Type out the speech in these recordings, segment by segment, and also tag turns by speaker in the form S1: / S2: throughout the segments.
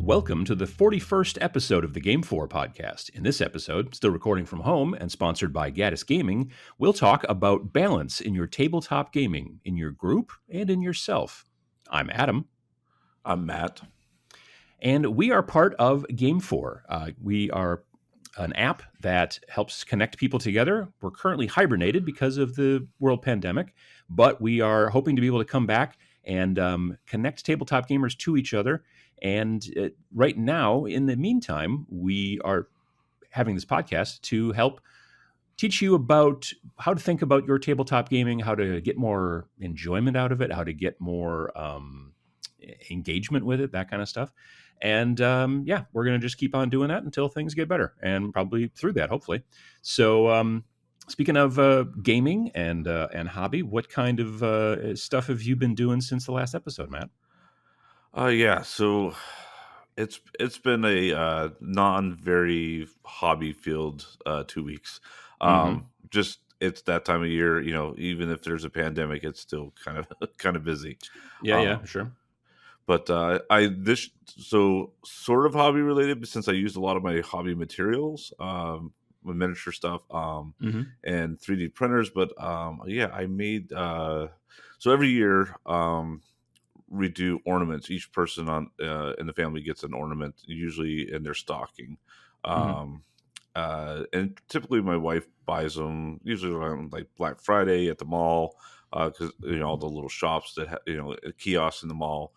S1: Welcome to the 41st episode of the Game 4 podcast. In this episode, still recording from home and sponsored by Gaddis Gaming, we'll talk about balance in your tabletop gaming, in your group, and in yourself. I'm Adam.
S2: I'm Matt.
S1: And we are part of Game 4. We are an app that helps connect people together. We're currently hibernated because of the world pandemic, but we are hoping to be able to come back and connect tabletop gamers to each other. And right now, in the meantime, we are having this podcast to help teach you about how to think about your tabletop gaming, how to get more enjoyment out of it, how to get more engagement with it, that kind of stuff. And we're going to just keep on doing that until things get better, and probably through that, hopefully. So speaking of gaming and hobby, what kind of stuff have you been doing since the last episode, Matt?
S2: So it's been a non very hobby filled 2 weeks. Just it's that time of year, even if there's a pandemic, it's still kind of busy.
S1: Sure.
S2: But sort of hobby related, since I used a lot of my hobby materials, my miniature stuff, and 3D printers. But I made so every year. We do ornaments. Each person in the family gets an ornament, usually in their stocking. And typically my wife buys them, usually around like Black Friday at the mall, because all the little shops that kiosks in the mall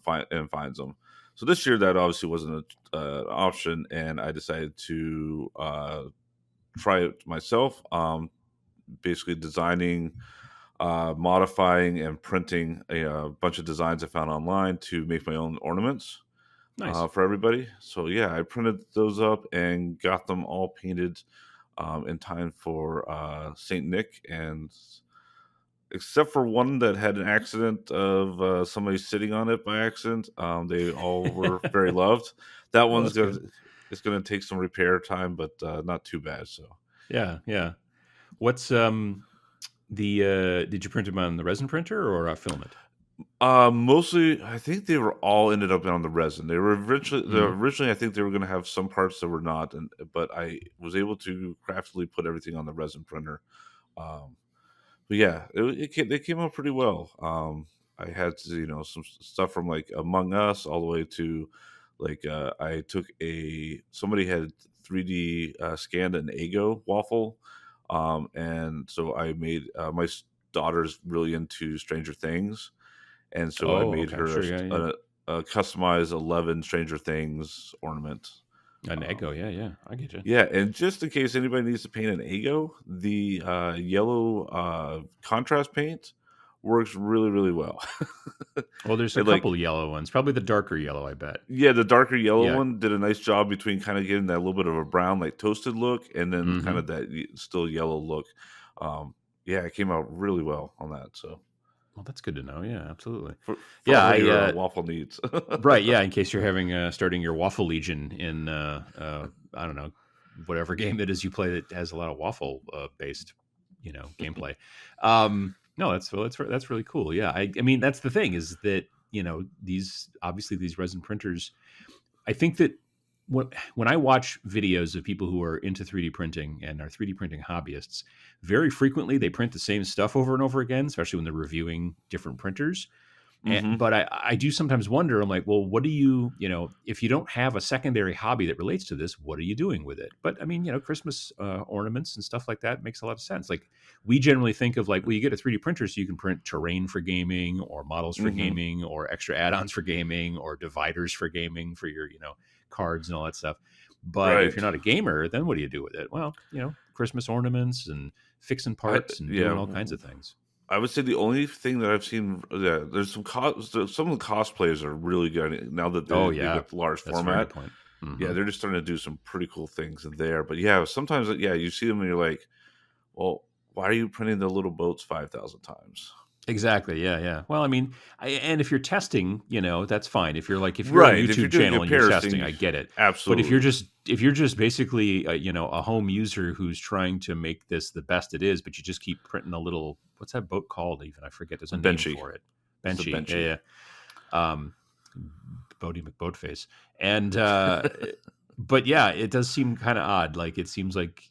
S2: finds them. So this year that obviously wasn't an option, and I decided to try it myself. Basically designing, modifying and printing a bunch of designs I found online to make my own ornaments.
S1: Nice.
S2: For everybody. So I printed those up and got them all painted in time for Saint Nick, and except for one that had an accident of somebody sitting on it by accident, they all were very loved. That one's gonna take some repair time, but not too bad. So
S1: yeah. What's did you print them on the resin printer or filament?
S2: Mostly, I think they were all ended up on the resin. They were originally, I think they were going to have some parts that were not, but I was able to craftily put everything on the resin printer. But they came out pretty well. I had some stuff from like Among Us all the way to like I took somebody had 3D scanned an Eggo waffle, and so I made my daughter's really into Stranger Things. And so I made her a customized 11 Stranger Things ornament.
S1: An Eggo, yeah. I get you.
S2: Yeah, and just in case anybody needs to paint an Eggo, the yellow contrast paint works really, really well.
S1: Well, there's a couple yellow ones. Probably the darker yellow, I bet.
S2: Yeah, the darker yellow one did a nice job between kind of getting that little bit of a brown, like toasted look, and then kind of that still yellow look. It came out really well on that. So.
S1: Well, that's good to know. Yeah, absolutely.
S2: For your waffle needs.
S1: Right. Yeah. In case you're having starting your waffle legion in I don't know, whatever game it is you play that has a lot of waffle based gameplay. No, that's really cool. Yeah. I mean, that's the thing is that these resin printers. I think that when I watch videos of people who are into 3D printing and are 3D printing hobbyists, very frequently they print the same stuff over and over again, especially when they're reviewing different printers. But I do sometimes wonder, I'm like, well, what do you if you don't have a secondary hobby that relates to this, what are you doing with it? But I mean, Christmas ornaments and stuff like that makes a lot of sense. Like we generally think of like, well, you get a 3D printer so you can print terrain for gaming or models for gaming or extra add-ons for gaming or dividers for gaming for your, cards and all that stuff. But if you're not a gamer, then what do you do with it? Well, Christmas ornaments and fixing parts and doing all kinds of things.
S2: I would say the only thing that I've seen, there's some of the cosplayers are really good now that they get large format. Yeah, they're just starting to do some pretty cool things in there. But sometimes you see them and you're like, well, why are you printing the little boats 5,000 times?
S1: Exactly. Yeah. Well, I mean, and if you're testing, that's fine. If you're on a YouTube channel and you're testing, I get it.
S2: Absolutely.
S1: But if you're just basically, a home user who's trying to make this the best it is, but you just keep printing a little, what's that boat called? Even I forget. There's a name for it. Benchy. Yeah. Bodie McBoatface. And but yeah, it does seem kind of odd. Like it seems like,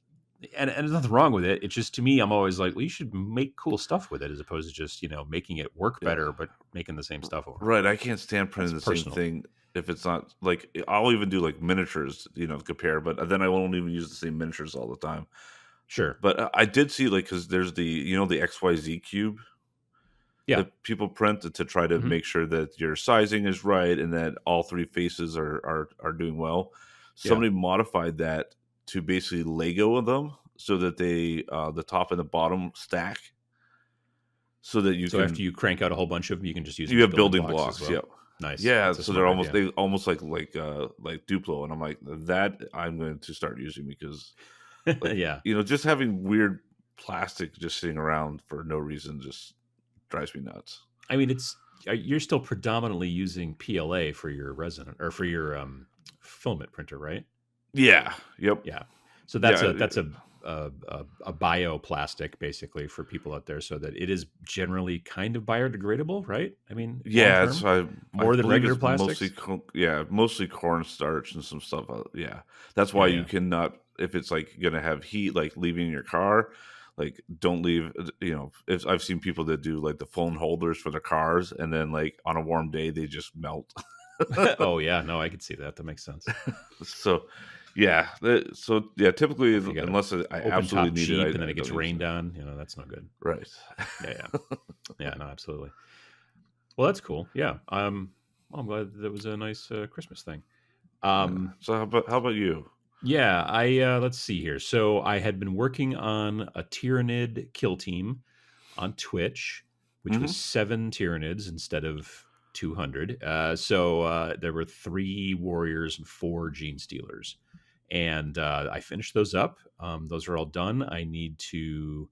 S1: and there's nothing wrong with it. It's just to me, I'm always like, well, you should make cool stuff with it as opposed to just making it work
S2: Yeah.
S1: better, but making the same stuff over and
S2: Right.
S1: over.
S2: I can't stand
S1: That's
S2: printing the same
S1: personal.
S2: thing if it's not like I'll even do like miniatures, to compare, but then I won't even use the same miniatures all the time.
S1: Sure.
S2: But I did see like because there's the XYZ cube
S1: Yeah.
S2: that people print to try to
S1: Hmm.
S2: make sure that your sizing is right and that all three faces are doing well.
S1: Yeah.
S2: Somebody modified that to basically Lego them so that they the top and the bottom stack so that
S1: So after you crank out a whole bunch of them, you can just use them
S2: you
S1: as
S2: have
S1: building
S2: building
S1: blocks as
S2: blocks.
S1: well.
S2: Yep.
S1: Nice.
S2: Yeah,
S1: That's a
S2: so they're
S1: smart
S2: almost
S1: idea.
S2: they almost like Duplo, and I'm like that I'm going to start using because like
S1: Yeah.
S2: just having weird plastic just sitting around for no reason just drives me nuts.
S1: I mean, you're still predominantly using PLA for your resin or for your filament printer, right?
S2: Yeah. Yep.
S1: Yeah. So that's
S2: Yeah.
S1: a bioplastic basically for people out there, so that it is generally kind of biodegradable, right? I mean, long
S2: Yeah,
S1: term,
S2: I
S1: more than
S2: believe
S1: regular
S2: it's
S1: plastics.
S2: mostly cornstarch and some stuff. Yeah, that's why
S1: Yeah,
S2: you
S1: yeah.
S2: cannot if it's like gonna have heat, like leaving your car, like don't leave. If I've seen people that do like the phone holders for their cars, and then like on a warm day they just melt.
S1: Oh yeah, no, I could see that. That makes sense.
S2: So, yeah, typically
S1: If you got a
S2: unless I
S1: open
S2: absolutely
S1: top
S2: need it,
S1: Jeep and then
S2: I
S1: it gets
S2: don't use
S1: rained
S2: it.
S1: on, that's no good.
S2: Right.
S1: Yeah, yeah, yeah. No, absolutely. Well, that's cool. Yeah. Well, I'm glad that was a nice Christmas thing.
S2: Yeah.
S1: Um,
S2: So how about you?
S1: Yeah, I let's see here. So I had been working on a Tyranid kill team on Twitch, which was
S2: Hmm.
S1: 7 Tyranids instead of 200. There were 3 warriors and 4 gene stealers, and I finished those up. Those are all done. I need to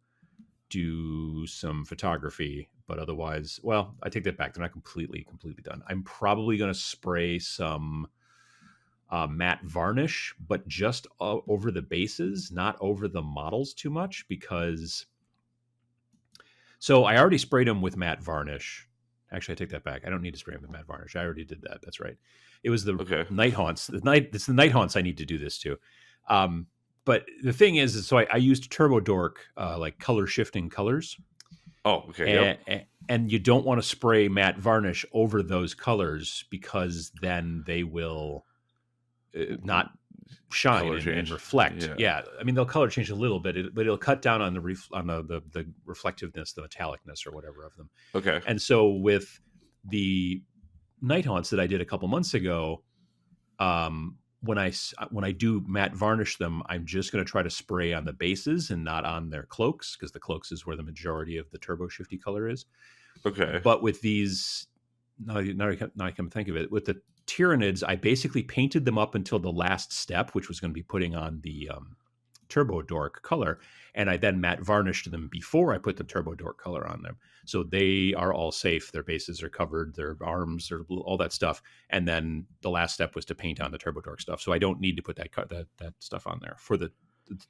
S1: do some photography, but otherwise, well, I take that back. They're not completely done. I'm probably going to spray some matte varnish, but just over the bases, not over the models too much, because so I already sprayed them with matte varnish. Actually, I take that back. I don't need to spray them with matte varnish. I already did that. That's right. It was the
S2: Okay.
S1: night haunts. It's the night haunts I need to do this to. Um, but the thing is so I used Turbo Dork like color shifting colors,
S2: Oh, okay. Yep.
S1: and, and you don't want to spray matte varnish over those colors because then they will not shine
S2: Color
S1: and
S2: change.
S1: reflect.
S2: Yeah.
S1: Yeah, I mean they'll color change a little bit, but it'll cut down on the reflectiveness, the metallicness, or whatever of them.
S2: Okay.
S1: And so with the night haunts that I did a couple months ago, when I do matte varnish them, I'm just going to try to spray on the bases and not on their cloaks, because the cloaks is where the majority of the turbo shifty color is.
S2: Okay.
S1: But with these, now I come to think of it, with the Tyranids, I basically painted them up until the last step, which was going to be putting on the Turbo Dork color, and I then matte varnished them before I put the Turbo Dork color on them. So they are all safe. Their bases are covered, their arms are blue, all that stuff. And then the last step was to paint on the Turbo Dork stuff. So I don't need to put that stuff on there for the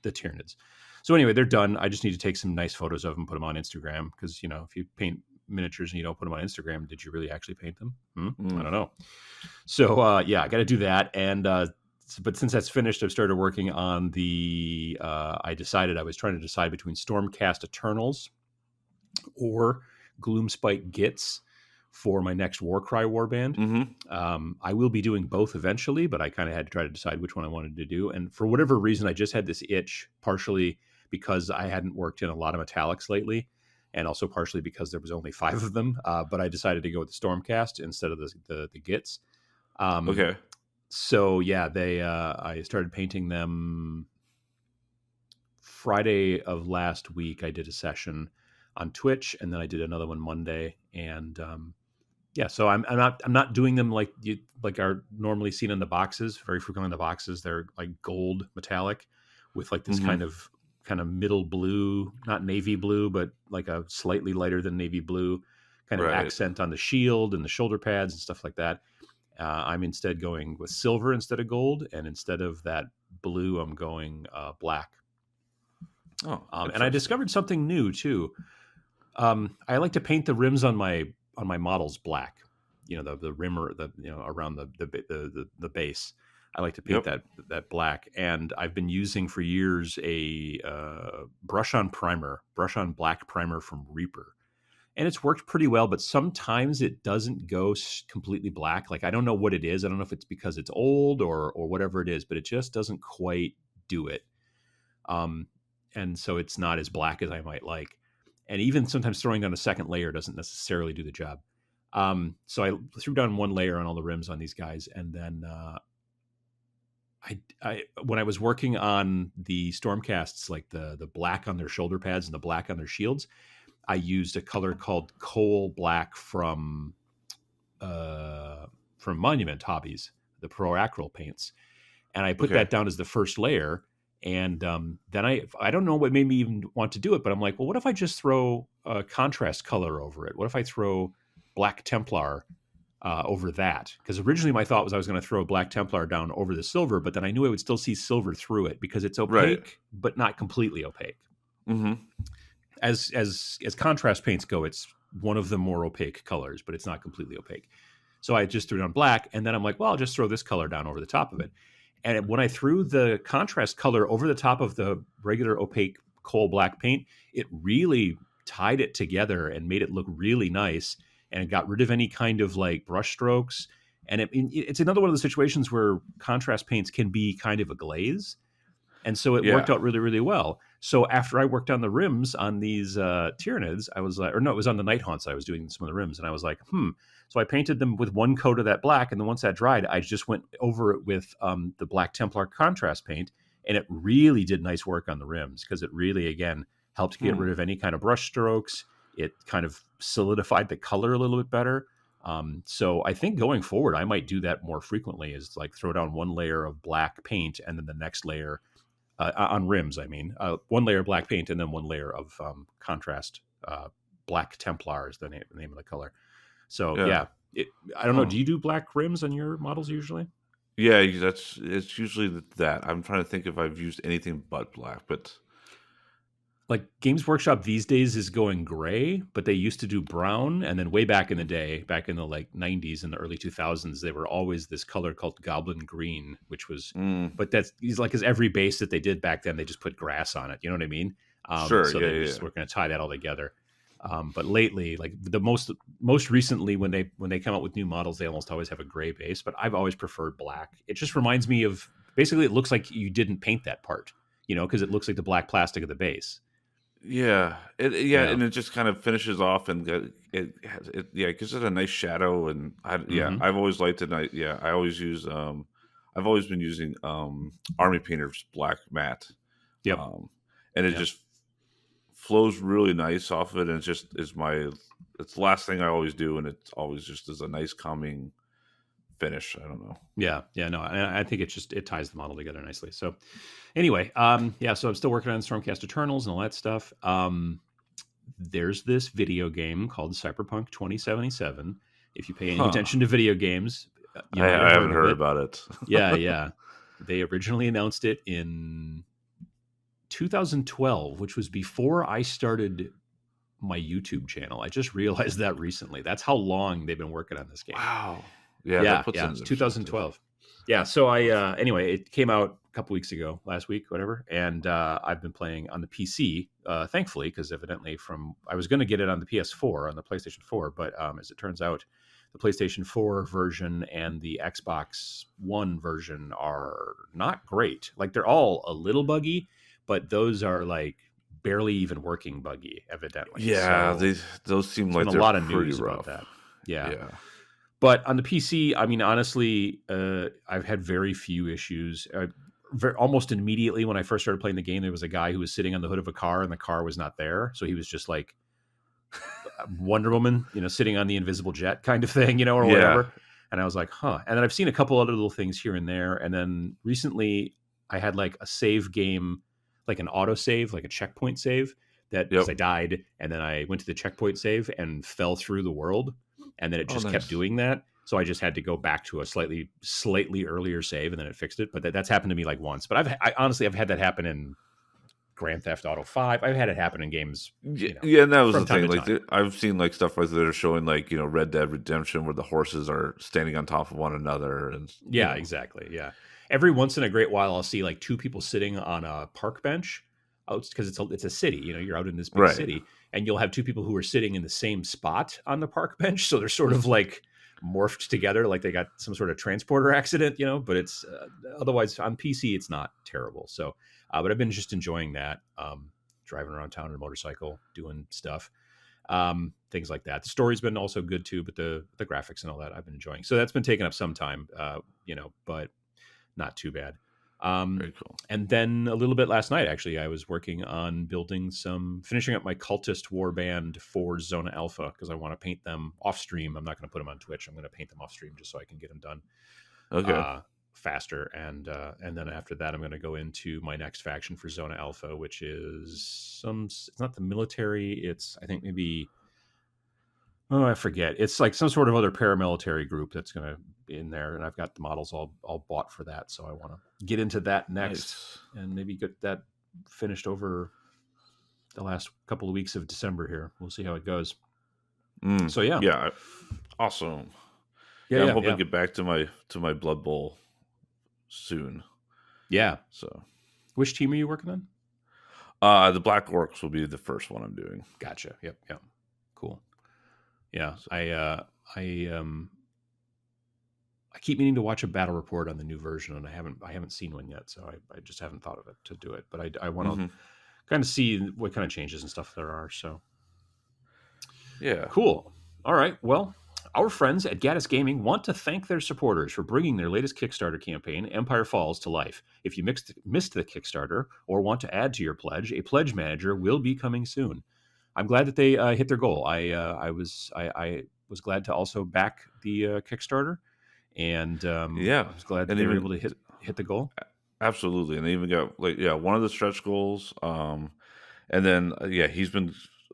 S1: Tyranids. So anyway, they're done. I just need to take some nice photos of them, put them on Instagram, because if you paint miniatures and you don't put them on Instagram, did you really actually paint them? I don't know. So yeah, I got to do that. And but since that's finished, I've started working on the. I was trying to decide between Stormcast Eternals or Gloomspite Gits for my next Warcry warband. I will be doing both eventually, but I kind of had to try to decide which one I wanted to do. And for whatever reason, I just had this itch, partially because I hadn't worked in a lot of metallics lately, and also partially because there was only 5 of them. But I decided to go with the Stormcast instead of the Gits.
S2: Okay.
S1: So yeah, I started painting them Friday of last week. I did a session on Twitch, and then I did another one Monday. And yeah, so I'm not doing them like are normally seen in the boxes. Very frequently in the boxes, they're like gold metallic with like this
S2: Hmm.
S1: kind of middle blue, not navy blue, but like a slightly lighter than navy blue kind of
S2: Right.
S1: accent on the shield and the shoulder pads and stuff like that. I'm instead going with silver instead of gold, and instead of that blue, I'm going black.
S2: Oh,
S1: And I
S2: interesting.
S1: discovered something new too. I like to paint the rims on my models black. the rim or the around the base. I like to paint
S2: Yep.
S1: that black, and I've been using for years a brush on black primer from Reaper, and it's worked pretty well. But sometimes it doesn't go completely black. Like I don't know what it is. I don't know if it's because it's old or whatever it is, but it just doesn't quite do it. Um, and so it's not as black as I might like. And even sometimes throwing down a second layer doesn't necessarily do the job. So I threw down one layer on all the rims on these guys, and then I when I was working on the Stormcasts, like the black on their shoulder pads and the black on their shields, I used a color called coal black from Monument Hobbies, the Pro Acryl paints, and I put
S2: Okay.
S1: that down as the first layer. And then I don't know what made me even want to do it, but I'm like, well, what if I just throw a contrast color over it? What if I throw Black Templar over that? Because originally my thought was I was going to throw Black Templar down over the silver, but then I knew I would still see silver through it because it's
S2: Right.
S1: opaque, but not completely opaque.
S2: Mm-hmm.
S1: As contrast paints go, it's one of the more opaque colors, but it's not completely opaque. So I just threw down black, and then I'm like, well, I'll just throw this color down over the top of it. And when I threw the contrast color over the top of the regular opaque coal black paint, it really tied it together and made it look really nice. And it got rid of any kind of like brush strokes. And it's another one of the situations where contrast paints can be kind of a glaze. And so it worked
S2: Yeah.
S1: out really, really well. So after I worked on the rims on these Tyranids, I was like, or no, it was on the Night Haunts. I was doing some of the rims, and I was like, So I painted them with one coat of that black, and then once that dried, I just went over it with the Black Templar contrast paint, and it really did nice work on the rims because it really, again, helped get rid of any kind of brush strokes. It kind of solidified the color a little bit better. So I think going forward, I might do that more frequently. Is like throw down one layer of black paint, and then the next layer on rims. I mean, one layer of black paint, and then one layer of contrast Black Templar is the name of the color. So
S2: Yeah.
S1: yeah, I don't know.
S2: Huh.
S1: Do you do black rims on your models usually?
S2: Yeah, it's usually that. I'm trying to think if I've used anything but black, but
S1: Like Games Workshop these days is going gray, but they used to do brown. And then way back in the day, back in the like 90s and the early 2000s, they were always this color called Goblin Green, which was, but that's because every base that they did back then, they just put grass on it. You know what I mean?
S2: sure.
S1: So
S2: Yeah,
S1: they
S2: yeah,
S1: just
S2: yeah.
S1: were going to tie that all together. But lately, like the most recently, when they come out with new models, they almost always have a gray base. But I've always preferred black. It just reminds me of basically it looks like you didn't paint that part, because it looks like the black plastic of the base.
S2: Yeah,
S1: Yeah.
S2: and it just kind of finishes off, and it gives it a nice shadow, and
S1: Mm-hmm.
S2: I've always liked it. I always use I've always been using Army Painter's black matte,
S1: Yep.
S2: um, and it
S1: Yep.
S2: just flows really nice off of it, and it's the last thing I always do, and it's always just is a nice calming finish. I don't know.
S1: Yeah. Yeah. No, I think it ties the model together nicely. So anyway, yeah. So I'm still working on Stormcast Eternals and all that stuff. There's this video game called Cyberpunk 2077. If you pay any
S2: Huh?
S1: attention to video games, you
S2: I
S1: might have
S2: haven't
S1: heard of
S2: heard
S1: it.
S2: about it.
S1: Yeah. Yeah. They originally announced it in 2012, which was before I started my YouTube channel. I just realized that recently. That's how long they've been working on this game.
S2: Wow. Yeah, that
S1: Yeah,
S2: puts it
S1: yeah,
S2: in
S1: it's
S2: perspective.
S1: 2012. Yeah, so anyway, it came out a couple weeks ago, last week, whatever, and I've been playing on the PC, thankfully, because evidently I was going to get it on the PS4, on the PlayStation 4, but as it turns out, the PlayStation 4 version and the Xbox One version are not great. Like they're all a little buggy, but those are like barely even working buggy, evidently.
S2: Yeah,
S1: So
S2: those seem
S1: there's been
S2: like
S1: a
S2: they're
S1: lot of
S2: pretty
S1: news about
S2: rough.
S1: that. Yeah.
S2: Yeah.
S1: But on the PC, I mean, honestly, I've had very few issues. Almost immediately when I first started playing the game, there was a guy who was sitting on the hood of a car and the car was not there. So he was just like Wonder Woman, sitting on the invisible jet kind of thing, or
S2: Yeah.
S1: whatever. And I was like, huh. And then I've seen a couple other little things here and there. And then recently I had like a save game, like an auto save, like a checkpoint save that because
S2: Yep.
S1: I died and then I went to the checkpoint save and fell through the world. And then it
S2: Oh,
S1: just kept
S2: nice.
S1: doing that. So I just had to go back to a slightly earlier save and then it fixed it. But that's happened to me like once. But I honestly, I've had that happen in Grand Theft Auto 5. I've had it happen in games,
S2: Yeah, and that was
S1: from
S2: the
S1: time
S2: thing.
S1: to
S2: Like,
S1: time.
S2: I've seen like stuff like that are showing like Red Dead Redemption where the horses are standing on top of one another, and
S1: Yeah, exactly. Yeah. Every once in a great while, I'll see like two people sitting on a park bench out because it's a city. You're out in this big
S2: right,
S1: city, and you'll have two people who are sitting in the same spot on the park bench. So they're sort of like morphed together, like they got some sort of transporter accident. But it's otherwise on PC, it's not terrible. So, but I've been just enjoying that. Driving around town on a motorcycle, doing stuff, things like that. The story's been also good too, but the graphics and all that I've been enjoying. So that's been taking up some time, but not too bad.
S2: very cool.
S1: And then a little bit last night, actually, I was working on finishing up my cultist warband for Zona Alpha because I want to paint them off stream. I'm not going to put them on Twitch. I'm going to paint them off stream just so I can get them done
S2: Okay,
S1: faster. And then after that, I'm going to go into my next faction for Zona Alpha, which is it's not the military. It's, I think, maybe, oh, I forget. It's like some sort of other paramilitary group that's going to be in there, and I've got the models all bought for that. So I want to get into that next,
S2: nice.
S1: and maybe get that finished over the last couple of weeks of December here. We'll see how it goes. So yeah,
S2: Yeah, awesome.
S1: yeah,
S2: Yeah, I'm
S1: yeah,
S2: hoping
S1: yeah,
S2: to get back to my Blood Bowl soon.
S1: yeah.
S2: So,
S1: Which team are you working on?
S2: the Black Orcs will be the first one I'm doing.
S1: Gotcha. Yep. Yep. Cool. Yeah,
S2: So,
S1: I keep meaning to watch a battle report on the new version, and I haven't seen one yet, so I just haven't thought of it to do it. But I want to
S2: mhm.
S1: kind of see what kind of changes and stuff there are. So
S2: Yeah,
S1: cool. All right. Well, our friends at Gaddis Gaming want to thank their supporters for bringing their latest Kickstarter campaign, Empire Falls, to life. If you missed the Kickstarter or want to add to your pledge, a pledge manager will be coming soon. I'm glad that they hit their goal. I was glad to also back the Kickstarter, and
S2: yeah,
S1: I was glad that
S2: and
S1: they were
S2: even
S1: able to hit the goal.
S2: absolutely, and they even got like one of the stretch goals. And then he's been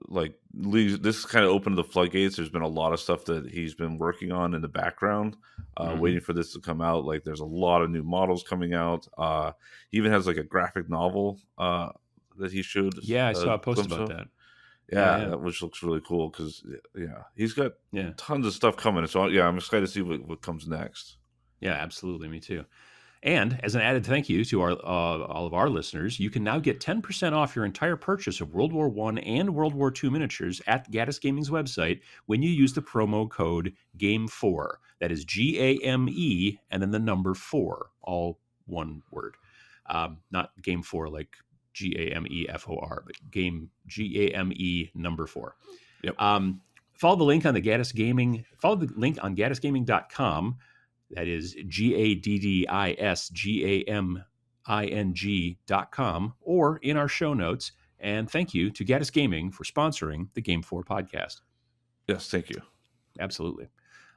S2: like this kind of opened the floodgates. There's been a lot of stuff that he's been working on in the background,
S1: Hmm.
S2: waiting for this to come out. Like there's a lot of new models coming out. He even has like a graphic novel that he showed
S1: Yeah, I
S2: a
S1: saw a post
S2: glimpse
S1: about
S2: of.
S1: that. Yeah,
S2: Yeah,
S1: yeah,
S2: which looks really cool because he's got
S1: yeah,
S2: tons of stuff coming. So yeah, I'm excited to see what comes next.
S1: yeah. Absolutely, me too. And as an added thank you to all of our listeners, you can now get 10% off your entire purchase of World War One and World War II miniatures at Gaddis Gaming's website when you use the promo code GAME4. That is GAME and then the number 4, all one word. Not Game 4 like GAMEFOR, but GAME number 4.
S2: Yep.
S1: Follow the link on follow the link on gaddisgaming.com. That is GADDISGAMING.com or in our show notes. And thank you to Gaddis Gaming for sponsoring the Game 4 podcast.
S2: Yes, thank you.
S1: Absolutely.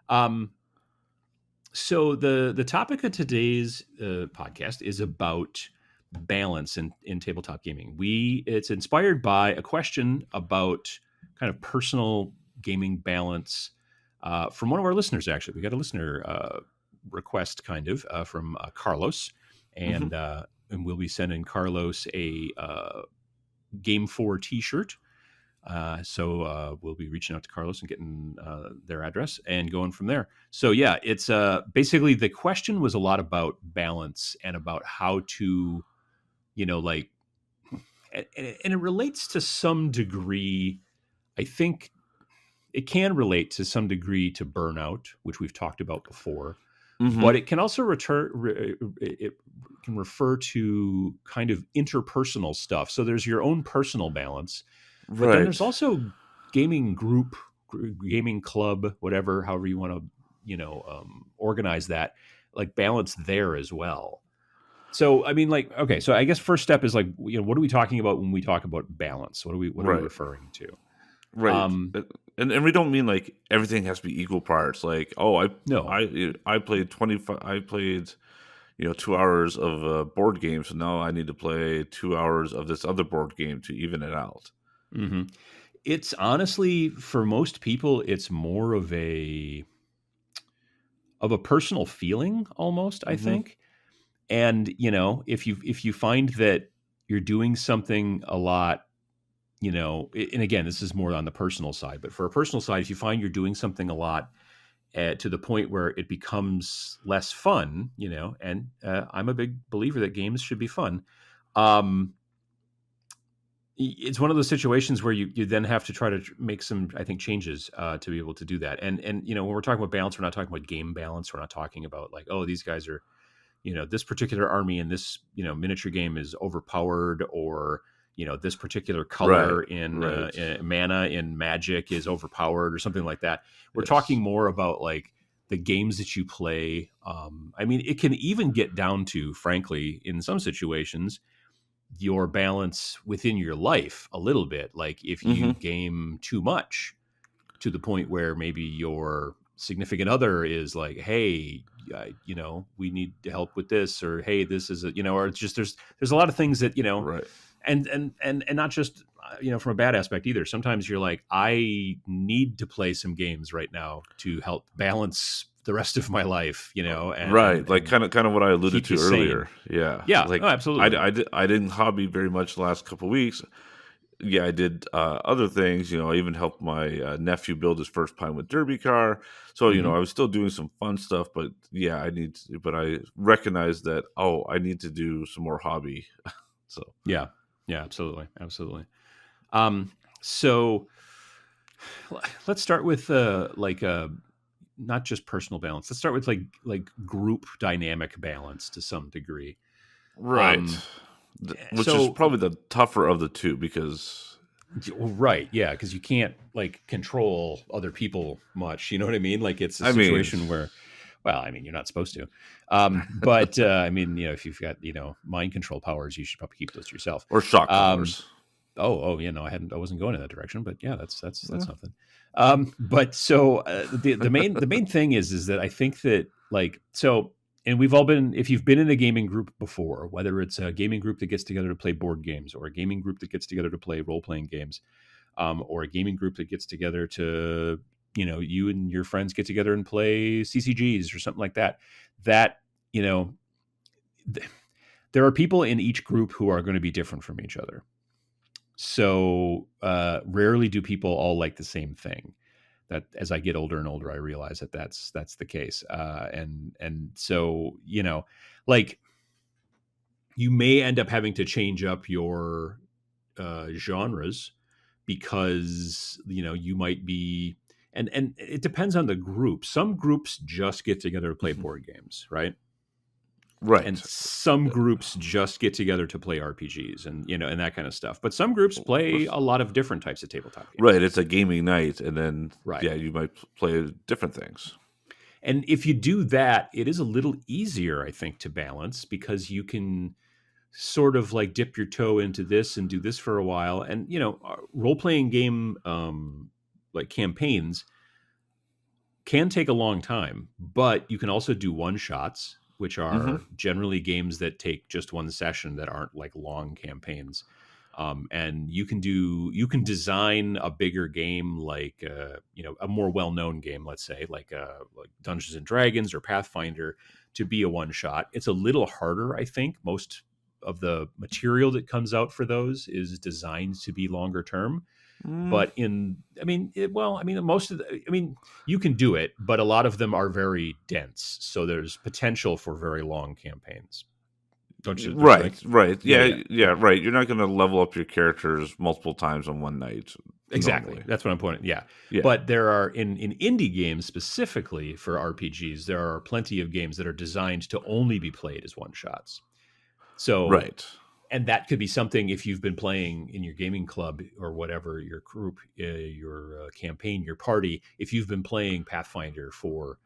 S1: Um, so the topic of today's podcast is about balance in tabletop gaming. It's inspired by a question about kind of personal gaming balance from one of our listeners. Actually, we got a listener request kind of from Carlos,
S2: Hmm.
S1: and we'll be sending Carlos a Game 4 T-shirt. So we'll be reaching out to Carlos and getting their address and going from there. So yeah, it's basically the question was a lot about balance and about how to, like, and it relates to some degree. I think it can relate to some degree to burnout, which we've talked about before,
S2: Hmm.
S1: but it can also it can refer to kind of interpersonal stuff. So there's your own personal balance, but then
S2: Right.
S1: there's also gaming group, gaming club, whatever, however you want to, organize that, like balance there as well. So I mean, like, okay, so I guess first step is like, what are we talking about when we talk about balance? What are we
S2: Right. Right.
S1: referring to?
S2: Right.
S1: Um,
S2: And we don't mean like everything has to be equal parts. Like, oh,
S1: no.
S2: I played 25. I played 2 hours of a board game, so now I need to play 2 hours of this other board game to even it out.
S1: Hmm. It's honestly, for most people, it's more of a personal feeling almost, I
S2: Hmm.
S1: think. And if you find that you're doing something a lot, and again, this is more on the personal side, but for a personal side, if you find you're doing something a lot to the point where it becomes less fun, and I'm a big believer that games should be fun. Um, it's one of those situations where you then have to try to make some, I think, changes to be able to do that. And when we're talking about balance, we're not talking about game balance. We're not talking about like, oh, these guys are, this particular army in this, miniature game is overpowered, or this particular
S2: Right.
S1: color
S2: Right.
S1: in mana in Magic is overpowered or something like that. We're talking
S2: Yes.
S1: more about like the games that you play. I mean, it can even get down to, frankly, in some situations, your balance within your life a little bit. Like if you
S2: Hmm.
S1: game too much to the point where maybe your significant other is like, hey, we need help with this, or hey, this is or it's just there's a lot of things that
S2: Right.
S1: and not just from a bad aspect either. Sometimes you're like, I need to play some games right now to help balance the rest of my life, and
S2: Right, like
S1: and
S2: kind of what I alluded
S1: keep you
S2: to
S1: sane.
S2: earlier. Yeah,
S1: Yeah, oh,
S2: like
S1: absolutely.
S2: I didn't hobby very much the last couple weeks. Yeah, I did other things. I even helped my nephew build his first Pinewood Derby car. So
S1: Hmm.
S2: I was still doing some fun stuff. But yeah, but I recognize that. Oh, I need to do some more hobby. So
S1: Yeah, yeah, absolutely, absolutely. Um, so let's start with not just personal balance. Let's start with like group dynamic balance to some degree.
S2: right,
S1: Um,
S2: which is
S1: so
S2: probably the tougher of the two because
S1: well, right, yeah, because you can't like control other people much. You know what I mean? Like it's a
S2: I mean,
S1: situation where, well, I mean, you're not supposed to. But I mean, if you've got mind control powers, you should probably keep those to yourself.
S2: or shock
S1: Um,
S2: collars.
S1: oh, I wasn't going in that direction, but yeah, that's
S2: Yeah.
S1: something. But so the main thing is that I think that like so, and we've all been, if you've been in a gaming group before, whether it's a gaming group that gets together to play board games, or a gaming group that gets together to play role playing games, or a gaming group that gets together to you and your friends get together and play CCGs or something like that. That you know. Th- there are people in each group who are going to be different from each other. So rarely do people all like the same thing. That as I get older and older, I realize that that's the case. And so like you may end up having to change up your genres because you might be, and it depends on the group. Some groups just get together to play
S2: Mhm.
S1: board games, right? And
S2: Right.
S1: some groups just get together to play RPGs and that kind of stuff. But some groups play a lot of different types of tabletop games.
S2: Right, it's a gaming night, and then
S1: Right.
S2: yeah, you might play different things.
S1: And if you do that, it is a little easier, I think, to balance because you can sort of like dip your toe into this and do this for a while. And, role playing game like campaigns can take a long time, but you can also do one shots, which
S2: Hmm.
S1: are generally games that take just one session that aren't like long campaigns. And you can design a bigger game, like a more well known game, let's say like Dungeons and Dragons or Pathfinder, to be a one shot. It's a little harder, I think. Most of the material that comes out for those is designed to be longer term,
S2: Mm,
S1: but most of the, you can do it, but a lot of them are very dense, so there's potential for very long campaigns. Don't you
S2: right,
S1: think?
S2: right.
S1: Yeah,
S2: Yeah,
S1: yeah,
S2: yeah, right. You're not gonna level up your characters multiple times on one night
S1: exactly,
S2: normally.
S1: that's what I'm pointing. Yeah,
S2: Yeah,
S1: but there are in indie games specifically for RPGs, there are plenty of games that are designed to only be played as one shots. So,
S2: right.
S1: and that could be something if you've been playing in your gaming club or whatever, your group, your campaign, your party. If you've been playing Pathfinder for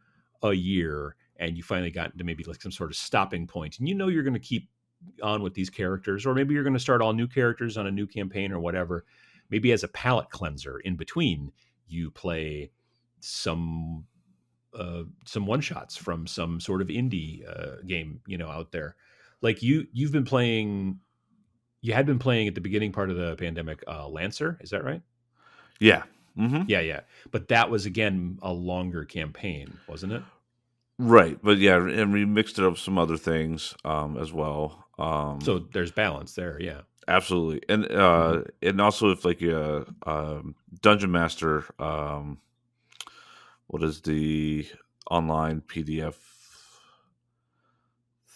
S1: a year and you finally got to maybe like some sort of stopping point, and you're going to keep on with these characters, or maybe you're going to start all new characters on a new campaign or whatever. Maybe as a palate cleanser in between, you play some some one shots from some sort of indie game, out there. Like you've been playing you had been playing at the beginning part of the pandemic, Lancer, is that right?
S2: Yeah. Hmm.
S1: Yeah, yeah. But that was again a longer campaign, wasn't it?
S2: Right, but yeah, and we mixed it up with some other things as well.
S1: So there's balance there. Yeah.
S2: Absolutely,
S1: Hmm.
S2: and also if like dungeon master, what is the online PDF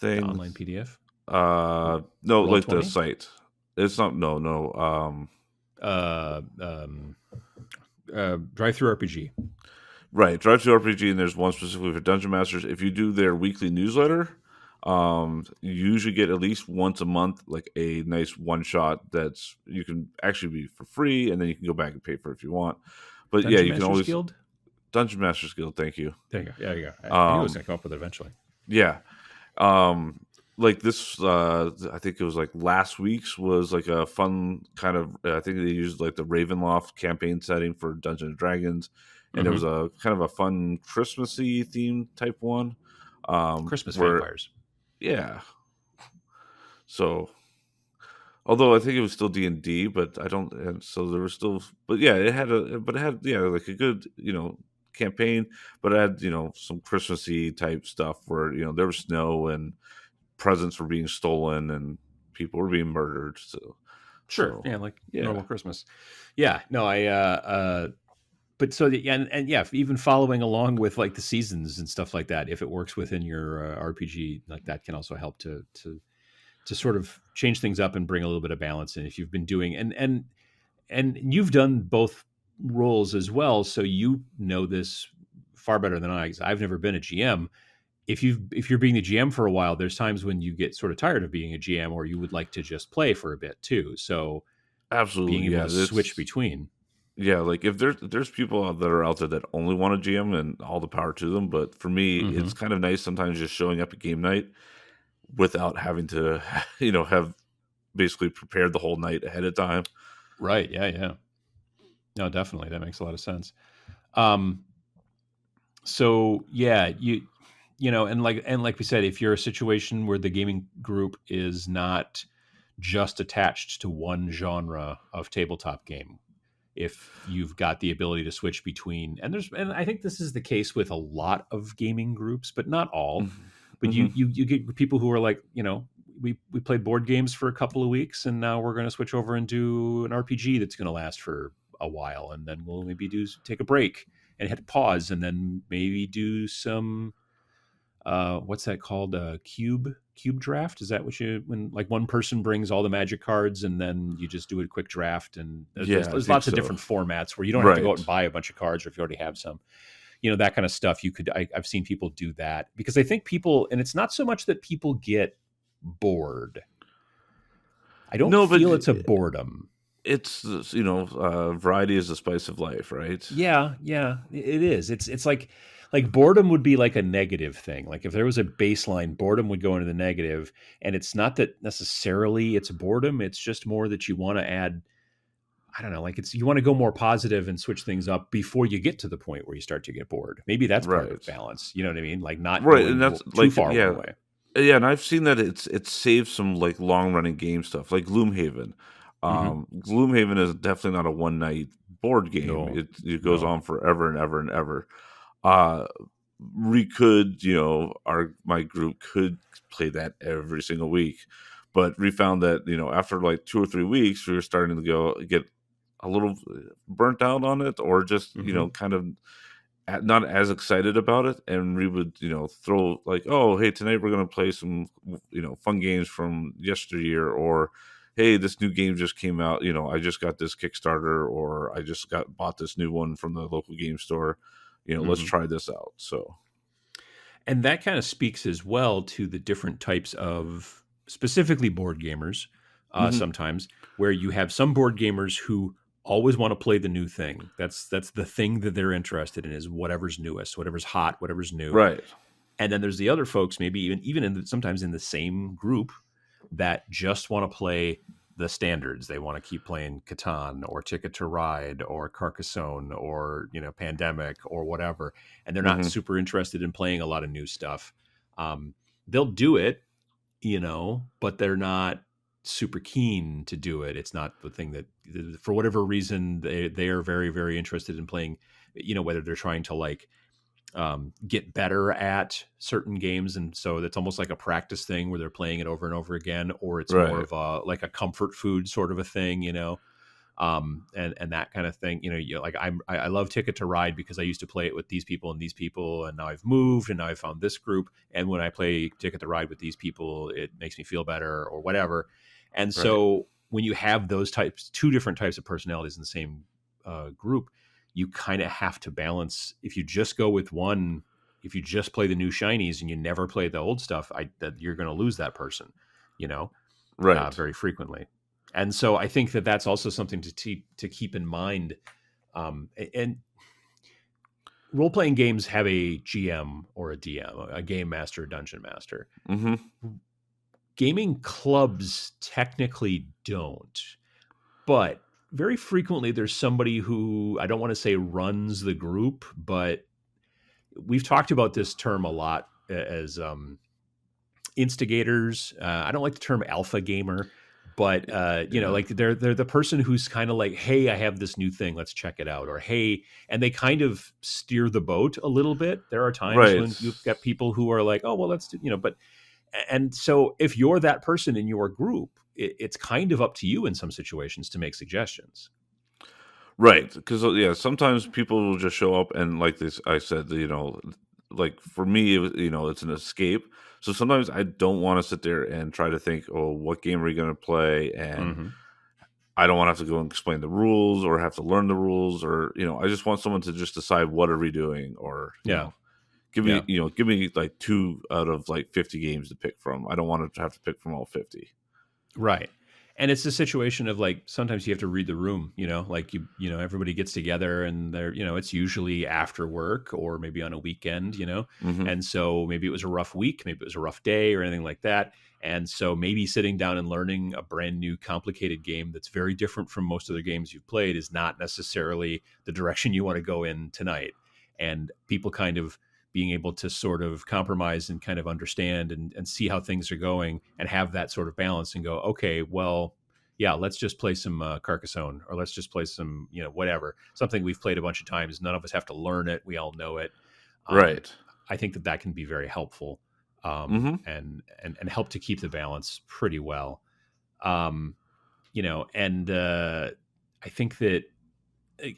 S1: The
S2: thing?
S1: online PDF.
S2: No,
S1: Roll
S2: like the
S1: 20.
S2: site. It's not. No, no.
S1: Uh, um, Drive through RPG.
S2: Right, Drive to RPG, and there's one specifically for dungeon masters. If you do their weekly newsletter, you usually get at least once a month, like a nice one shot that's you can actually be for free, and then you can go back and pay for it if you want. But yeah,
S1: Dungeon
S2: you can
S1: Masters
S2: always
S1: Guild.
S2: Dungeon Masters Guild. Thank you.
S1: There you go. There you go. I knew I was
S2: Um,
S1: going to come up with it eventually.
S2: yeah, um, like this, I think it was like last week's was like a fun kind of. I think they used like the Ravenloft campaign setting for Dungeons and Dragons, and it was
S1: Hmm.
S2: a kind of a fun Christmassy theme type one.
S1: Christmas
S2: Where
S1: vampires.
S2: yeah, so although I think it was still D&D, but I don't, and so there was still, but yeah, it had yeah like a good campaign, but it had some Christmassy type stuff where there was snow and presents were being stolen and people were being murdered.
S1: Sure.
S2: So
S1: Yeah, like
S2: yeah,
S1: normal Christmas. Yeah. No, but so yeah, and yeah, even following along with like the seasons and stuff like that, if it works within your RPG, like that can also help to sort of change things up and bring a little bit of balance in. If you've been doing and you've done both roles as well, so you know this far better than I, because I've never been a GM. If you're being the GM for a while, there's times when you get sort of tired of being a GM, or you would like to just play for a bit too. So being
S2: absolutely,
S1: able
S2: yeah.
S1: to switch
S2: This
S1: between.
S2: Yeah, like if there's people that are out there that only want a GM and all the power to them, but for me, it's
S1: Hmm.
S2: kind of nice sometimes just showing up at game night without having to, have basically prepared the whole night ahead of time.
S1: Right. Yeah. Yeah. No, definitely. That makes a lot of sense. Um, so yeah, and like we said, if you're a situation where the gaming group is not just attached to one genre of tabletop game, if you've got the ability to switch between, and I think this is the case with a lot of gaming groups, but not all. But you
S2: Hmm.
S1: you you get people who are like, we played board games for a couple of weeks, and now we're going to switch over and do an RPG that's going to last for a while, and then we'll maybe take a break and hit pause, and then maybe do some what's that called, cube draft. Is that what you, when like one person brings all the magic cards and then you just do a quick draft, and there's,
S2: Yeah, I
S1: there's
S2: think
S1: lots of
S2: so.
S1: different formats where you don't have to go out
S2: Right.
S1: and buy a bunch of cards, or if you already have some, that kind of stuff. I've seen people do that because I think people, and it's not so much that people get bored. I don't
S2: No, but
S1: feel it's a boredom.
S2: it's variety is the spice of life, right?
S1: Yeah, yeah, it is. It's like boredom would be like a negative thing. Like if there was a baseline, boredom would go into the negative, and it's not that necessarily it's boredom. It's just more that you want to add. I don't know, like you want to go more positive and switch things up before you get to the point where you start to get bored. Maybe that's part of
S2: Right.
S1: balance. You know what I mean? Like not
S2: Right, and
S1: going
S2: that's
S1: too
S2: like
S1: far one
S2: yeah.
S1: way.
S2: Yeah, and I've seen that it's saved some like long running game stuff, like Gloomhaven.
S1: Hmm.
S2: Gloomhaven is definitely not a one night board game.
S1: No,
S2: It goes
S1: no.
S2: on forever and ever and ever. Uh we could, our my group could play that every single week, but we found that after like 2 or 3 weeks, we were starting to get a little burnt out on it, or just
S1: Hmm.
S2: kind of not as excited about it, and we would throw like, oh hey, tonight we're going to play some fun games from yesteryear, or hey, this new game just came out, I just got this Kickstarter, or I just got bought this new one from the local game store, let's
S1: Hmm.
S2: try this out. So
S1: And that kind of speaks as well to the different types of specifically board gamers,
S2: hmm
S1: sometimes, where you have some board gamers who always want to play the new thing. That's the thing that they're interested in, is whatever's newest, whatever's hot, whatever's new.
S2: right.
S1: And then there's the other folks, maybe even sometimes in the same group, that just want to play the standards. They want to keep playing Catan or Ticket to Ride or Carcassonne or Pandemic or whatever, and they're not
S2: hmm
S1: super interested in playing a lot of new stuff. They'll do it, but they're not super keen to do it. It's not the thing that, for whatever reason, they are very very interested in playing. Whether they're trying to like get better at certain games, and so that's almost like a practice thing where they're playing it over and over again, or it's more
S2: Right.
S1: of a like a comfort food sort of a thing, and that kind of thing. Like I love Ticket to Ride because I used to play it with these people, and now I've moved, and now I found this group, and when I play Ticket to Ride with these people, it makes me feel better or whatever. And
S2: Right.
S1: so when you have those two different types of personalities in the same group, you kind of have to balance. If you just go with one, if you just play the new shinies and you never play the old stuff, that you're going to lose that person, you know,
S2: Right.
S1: very frequently. And so I think that that's also something to keep in mind. And role playing games have a GM or a DM, a game master, dungeon master.
S2: Mm-hmm.
S1: Gaming clubs technically don't, but very frequently there's somebody who, I don't want to say runs the group, but we've talked about this term a lot as instigators. I don't like the term alpha gamer, but
S2: Yeah.
S1: like they're the person who's kind of like, hey, I have this new thing, let's check it out, or hey, and they kind of steer the boat a little bit. There are times
S2: Right.
S1: when you've got people who are like, oh well, let's do, but and so if you're that person in your group, it's kind of up to you in some situations to make suggestions.
S2: Right. Because yeah, sometimes people will just show up and like this. I said, like for me, it's an escape. So sometimes I don't want to sit there and try to think, oh, what game are we going to play? And
S1: Hmm.
S2: I don't want to have to go and explain the rules or have to learn the rules, or I just want someone to just decide what are we doing, or
S1: Yeah,
S2: give
S1: yeah.
S2: me like 2 out of like 50 games to pick from. I don't want to have to pick from all 50.
S1: Right. And it's a situation of like sometimes you have to read the room, like everybody gets together and they're, it's usually after work or maybe on a weekend,
S2: Hmm.
S1: and so maybe it was a rough week, maybe it was a rough day or anything like that. And so maybe sitting down and learning a brand new complicated game that's very different from most of the games you've played is not necessarily the direction you want to go in tonight. And people kind of being able to sort of compromise and kind of understand and see how things are going and have that sort of balance and go, okay, well, yeah, let's just play some Carcassonne, or let's just play some, whatever, something we've played a bunch of times. None of us have to learn it. We all know it. Um,
S2: Right.
S1: I think that can be very helpful,
S2: Hmm.
S1: and help to keep the balance pretty well. Um, and I think that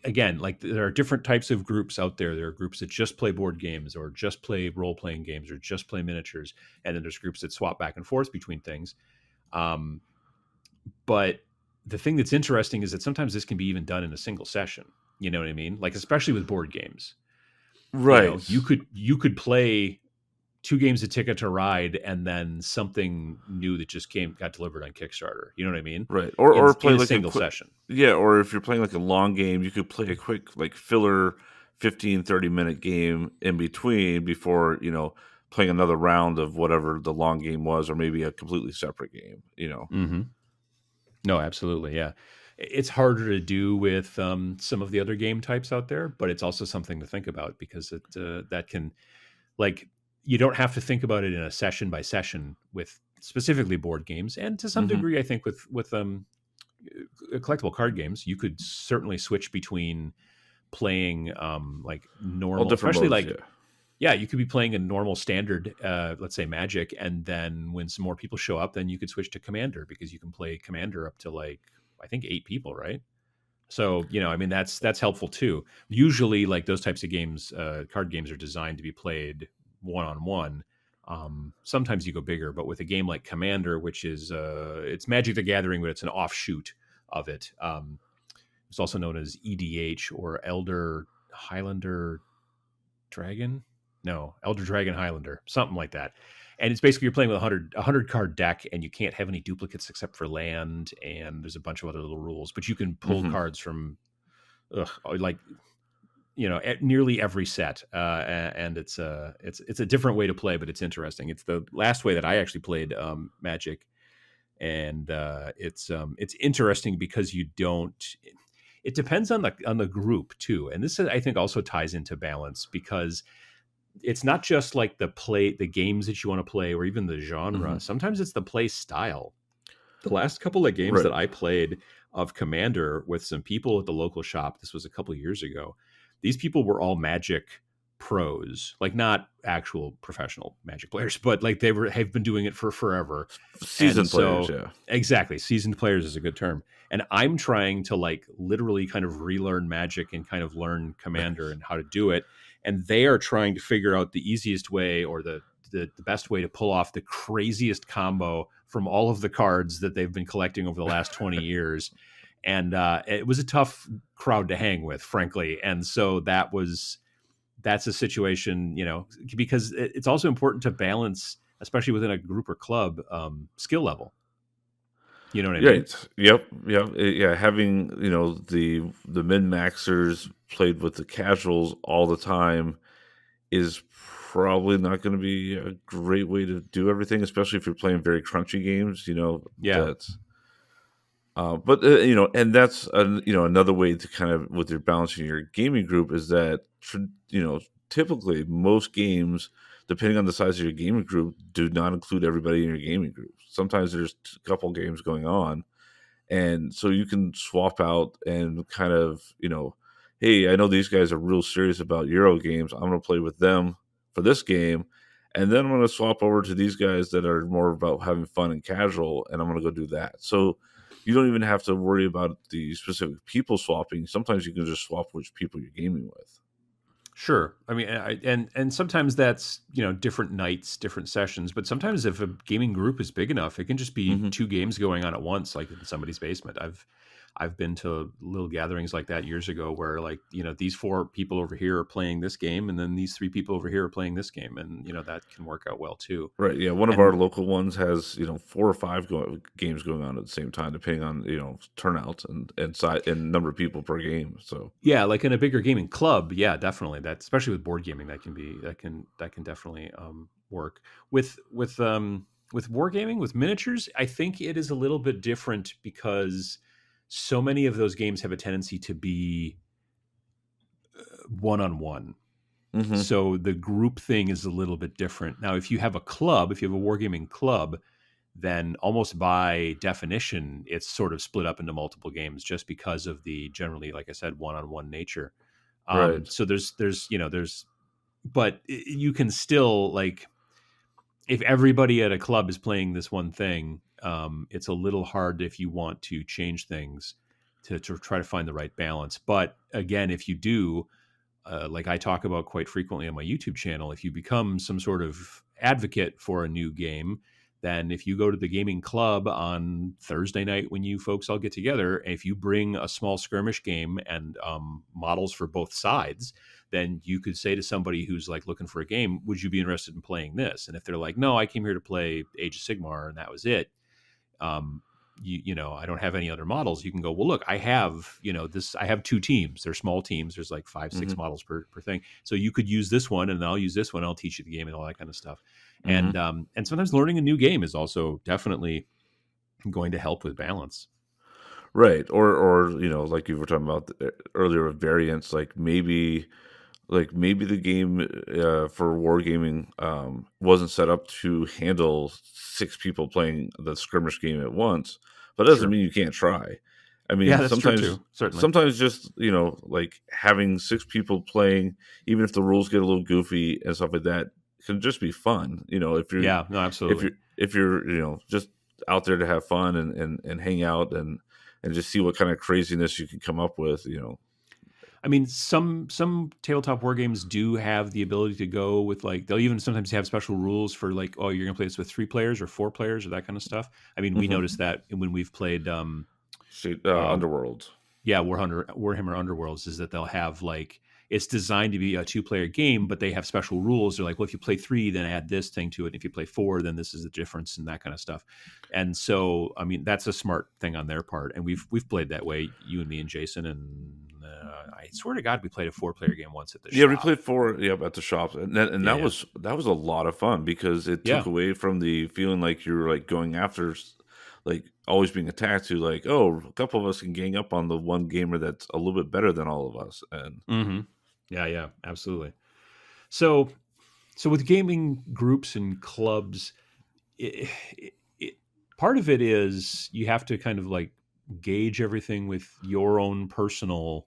S1: again, like there are different types of groups out there. There are groups that just play board games or just play role playing games or just play miniatures, and then there's groups that swap back and forth between things. Um, but the thing that's interesting is that sometimes this can be even done in a single session. You know what I mean? Like especially with board games,
S2: Right.
S1: you could play two games of Ticket to Ride and then something new that just got delivered on Kickstarter. You know what I mean?
S2: Right.
S1: In
S2: Or
S1: in
S2: play
S1: a
S2: like a
S1: single
S2: quick,
S1: session.
S2: yeah, or if you're playing like a long game, you could play a quick like filler 15-30 minute game in between before, playing another round of whatever the long game was, or maybe a completely separate game.
S1: Mm-hmm. No, absolutely. Yeah. It's harder to do with some of the other game types out there, but it's also something to think about because that can, like, you don't have to think about it in a session by session with specifically board games. And to some
S2: Hmm.
S1: degree, I think with collectible card games, you could certainly switch between playing like
S2: All
S1: normal,
S2: different
S1: especially
S2: modes,
S1: like,
S2: yeah.
S1: yeah, you could be playing a normal standard, let's say Magic, and then when some more people show up, then you could switch to Commander because you can play Commander up to like I think 8 people, right? So I mean that's helpful too. Usually, like those types of games, card games are designed to be played one on one. Sometimes you go bigger, but with a game like Commander, which is it's Magic the Gathering, but it's an offshoot of it. It's also known as EDH or Elder Highlander Dragon? No, Elder Dragon Highlander, something like that. And it's basically you're playing with a hundred card deck, and you can't have any duplicates except for land, and there's a bunch of other little rules. But you can pull
S2: Hmm.
S1: cards from like at nearly every set, and it's a different way to play, but it's interesting. It's the last way that I actually played Magic, and it's interesting because you don't. It depends on the group too, and this I think also ties into balance because it's not just like the games that you want to play or even the
S2: Hmm.
S1: genre. Sometimes it's the play style. The last couple of games that
S2: Right.
S1: I played of Commander with some people at the local shop, this was a couple years ago. These people were all Magic. pros, like not actual professional Magic players, but like have been doing it for forever. And
S2: Seasoned players,
S1: so
S2: yeah.
S1: exactly, seasoned players is a good term. And I'm trying to like literally kind of relearn Magic and kind of learn Commander and how to do it. And they are trying to figure out the easiest way or the best way to pull off the craziest combo from all of the cards that they've been collecting over the last 20 years. And it was a tough crowd to hang with, frankly. And so that's a situation, because it's also important to balance, especially within a group or club, skill level. You know what I mean?
S2: Right. Yep. Yep. Yeah. Having the min maxers played with the casuals all the time is probably not going to be a great way to do everything, especially if you're playing very crunchy games.
S1: Yeah,
S2: That's but and that's another way to kind of with your balancing your gaming group is that typically most games, depending on the size of your gaming group, do not include everybody in your gaming group. Sometimes there's a couple games going on, and so you can swap out and kind of hey, I know these guys are real serious about Euro games. I'm going to play with them for this game, and then I'm going to swap over to these guys that are more about having fun and casual, and I'm going to go do that. So you don't even have to worry about the specific people swapping. Sometimes you can just swap which people you're gaming with.
S1: sure. I mean, and sometimes that's different nights, different sessions. But sometimes if a gaming group is big enough, it can just be
S2: Hmm.
S1: two games going on at once, like in somebody's basement. I've been to little gatherings like that years ago where like, these four people over here are playing this game and then these three people over here are playing this game, and that can work out well too.
S2: Right. Yeah. One of our
S1: And
S2: local ones has, four or five games going on at the same time, depending on, turnout and size and number of people per game. So,
S1: yeah, like in a bigger gaming club, yeah, definitely. That especially with board gaming, that can definitely work. With wargaming, with miniatures, I think it is a little bit different because so many of those games have a tendency to be one on one.
S2: hmm.
S1: So the group thing is a little bit different. Now, if you have a club, if you have a wargaming club, then almost by definition, it's sort of split up into multiple games just because of the generally, like I said, one on one nature.
S2: Right.
S1: So but you can still like, if everybody at a club is playing this one thing, it's a little hard if you want to change things to try to find the right balance. But again, if you do, like I talk about quite frequently on my YouTube channel, if you become some sort of advocate for a new game, then if you go to the gaming club on Thursday night when you folks all get together, if you bring a small skirmish game and models for both sides, then you could say to somebody who's like looking for a game, would you be interested in playing this? And if they're like, no, I came here to play Age of Sigmar and that was it, um, I don't have any other models. You can go, well, look, I have, I have two teams. They're small teams. There's like 5, 6
S2: Hmm.
S1: models per thing. So you could use this one and I'll use this one. I'll teach you the game and all that kind of stuff.
S2: Hmm.
S1: And sometimes learning a new game is also definitely going to help with balance.
S2: Right. Or like you were talking about earlier with variants, like maybe the game for wargaming wasn't set up to handle six people playing the skirmish game at once, but that doesn't
S1: Sure.
S2: mean you can't try. I
S1: Yeah,
S2: mean,
S1: that's true
S2: sometimes
S1: too. Certainly.
S2: sometimes just like having six people playing, even if the rules get a little goofy and stuff like that, can just be fun.
S1: Yeah, no,
S2: If
S1: absolutely.
S2: you're if you're just out there to have fun and hang out and just see what kind of craziness you can come up with.
S1: I mean, some tabletop war games do have the ability to go with like, they'll even sometimes have special rules for like, oh, you're gonna play this with 3 players or 4 players or that kind of stuff. I mean, we
S2: Hmm.
S1: noticed that when we've played uh,
S2: Underworld.
S1: yeah, Warhammer Underworlds, is that they'll have like, it's designed to be a 2 player game, but they have special rules. They're like, well, if you play 3, then add this thing to it. And if you play 4, then this is the difference and that kind of stuff. And so, I mean, that's a smart thing on their part. And we've played that way, you and me and Jason. And I swear to God, we played a 4 player game once at the
S2: Yeah, we
S1: shop.
S2: played 4, yep, at the shops, and
S1: Yeah,
S2: that
S1: yeah,
S2: was a lot of fun because it took
S1: yeah.
S2: away from the feeling like you're like going after, like always being attacked to like, oh, a couple of us can gang up on the one gamer that's a little bit better than all of us, and
S1: Hmm. Yeah, yeah, absolutely. So, so with gaming groups and clubs, it, part of it is you have to kind of like gauge everything with your own personal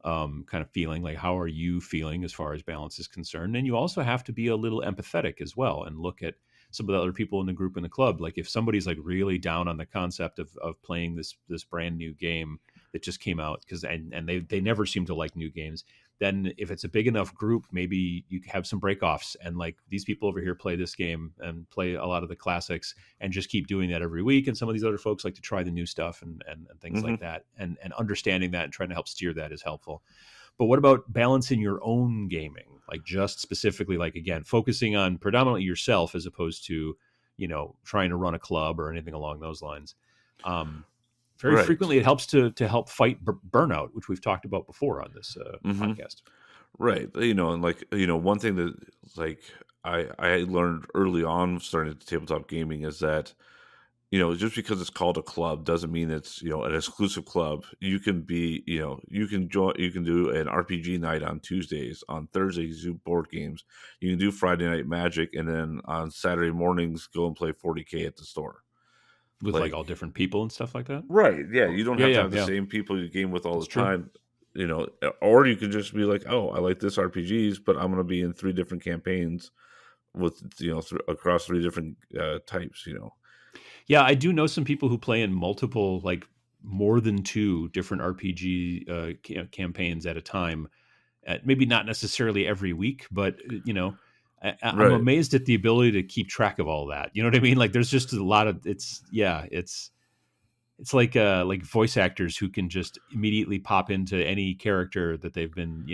S1: kind of feeling. Like, how are you feeling as far as balance is concerned? And you also have to be a little empathetic as well and look at some of the other people in the group in the club. Like, if somebody's like really down on the concept of playing this brand new game that just came out, because and they never seem to like new games, then if it's a big enough group, maybe you have some break-offs, and like, these people over here play this game and play a lot of the classics and just keep doing that every week, and some of these other folks like to try the new stuff and things like
S2: Hmm.
S1: that, and understanding that and trying to help steer that is helpful. But what about balancing your own gaming? Like, just specifically, like, again, focusing on predominantly yourself as opposed to, trying to run a club or anything along those lines. Um, Very
S2: Right.
S1: frequently, it helps to help fight burnout, which we've talked about before on this
S2: Hmm.
S1: podcast.
S2: Right. And like, one thing that, like, I learned early on starting to tabletop gaming is that, just because it's called a club doesn't mean it's, an exclusive club. You can be, you can join, you can do an RPG night on Tuesdays. On Thursdays, you do board games. You can do Friday Night Magic, and then on Saturday mornings, go and play 40K at the store.
S1: With like
S2: Like,
S1: all different people and stuff like that.
S2: right, yeah,
S1: Oh,
S2: you don't
S1: yeah,
S2: have to
S1: yeah,
S2: have the
S1: yeah.
S2: same people you game with all
S1: That's
S2: the
S1: true.
S2: time, or you could just be like, oh, I like this RPGs, but I'm going to be in three different campaigns with, across three different types.
S1: Yeah, I do know some people who play in multiple, like more than two different RPG campaigns at a time. Maybe not necessarily every week, but I'm
S2: Right,
S1: amazed at the ability to keep track of all that. You know what I mean? Like, there's just a lot of it's like voice actors who can just immediately pop into any character that they've been,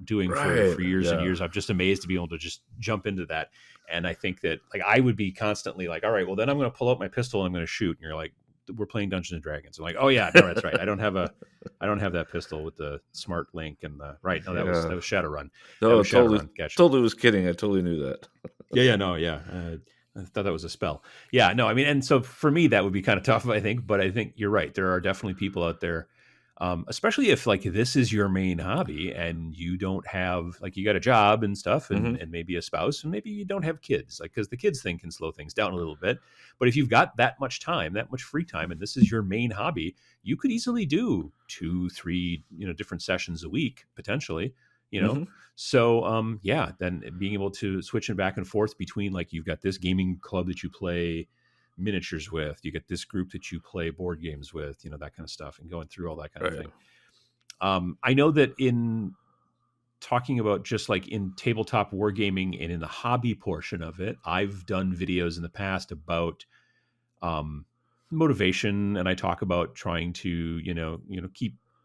S1: doing
S2: right,
S1: for years and
S2: yeah.
S1: years. I'm just amazed to be able to just jump into that. And I think that, like, I would be constantly like, all right, well, then I'm going to pull out my pistol and I'm going to shoot. And you're like, we're playing Dungeons and Dragons. I'm like, oh yeah, no, that's right. I don't have that pistol with the smart link and the right. No,
S2: Yeah.
S1: that was Shadowrun. That
S2: No,
S1: was
S2: totally,
S1: Shadowrun. Gotcha.
S2: totally was kidding. I totally knew that.
S1: Yeah, yeah, no, yeah. I thought that was a spell. Yeah, no, I mean, and so for me, that would be kind of tough, I think. But I think you're right. There are definitely people out there, especially if like this is your main hobby and you don't have, like, you got a job and stuff, and
S2: Hmm.
S1: and maybe a spouse, and maybe you don't have kids, like, because the kids thing can slow things down a little bit. But if you've got that much time, that much free time, and this is your main hobby, you could easily do two, three, different sessions a week potentially. You know,
S2: Hmm.
S1: so yeah, then being able to switch it back and forth between, like, you've got this gaming club that you play miniatures with, you get this group that you play board games with, that kind of stuff, and going through all that kind of
S2: Right.
S1: thing. I know that in talking about just like in tabletop wargaming and in the hobby portion of it, I've done videos in the past about um, motivation, and I talk about trying to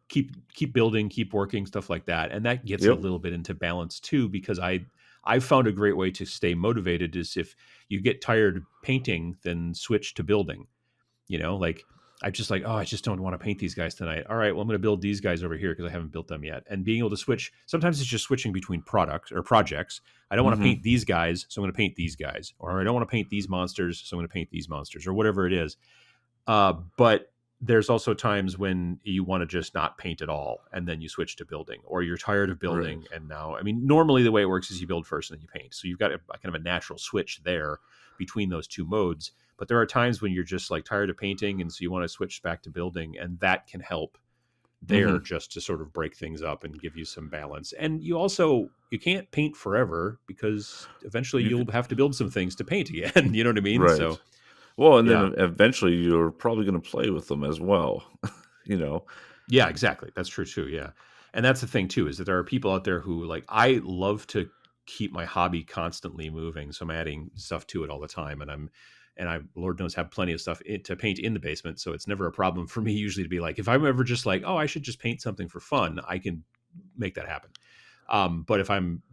S1: keep building, keep working, stuff like that, and that gets a
S2: Yep.
S1: little bit into balance too, because I've found a great way to stay motivated is if you get tired painting, then switch to building. Like, I just like, oh, I just don't want to paint these guys tonight. All right, well, I'm going to build these guys over here because I haven't built them yet. And being able to switch, sometimes it's just switching between products or projects. I don't want to
S2: Hmm.
S1: paint these guys, so I'm going to paint these guys. Or I don't want to paint these monsters, so I'm going to paint these monsters, or whatever it is. But there's also times when you want to just not paint at all, and then you switch to building, or you're tired of
S2: Right.
S1: building, and now, I mean, normally the way it works is you build first and then you paint. So you've got a kind of a natural switch there between those two modes. But there are times when you're just like tired of painting, and so you want to switch back to building, and that can help there
S2: Hmm.
S1: just to sort of break things up and give you some balance. And you can't paint forever, because eventually
S2: You could,
S1: you'll have to build some things to paint again. You know what I mean?
S2: right.
S1: So
S2: Well, and then
S1: yeah.
S2: eventually you're probably going to play with them as well. you know.
S1: Yeah, exactly. That's true too. Yeah. And that's the thing too, is that there are people out there who, like, I love to keep my hobby constantly moving. So I'm adding stuff to it all the time. And I, Lord knows, have plenty of stuff to paint in the basement. So it's never a problem for me usually to be like, if I'm ever just like, oh, I should just paint something for fun, I can make that happen. But if I'm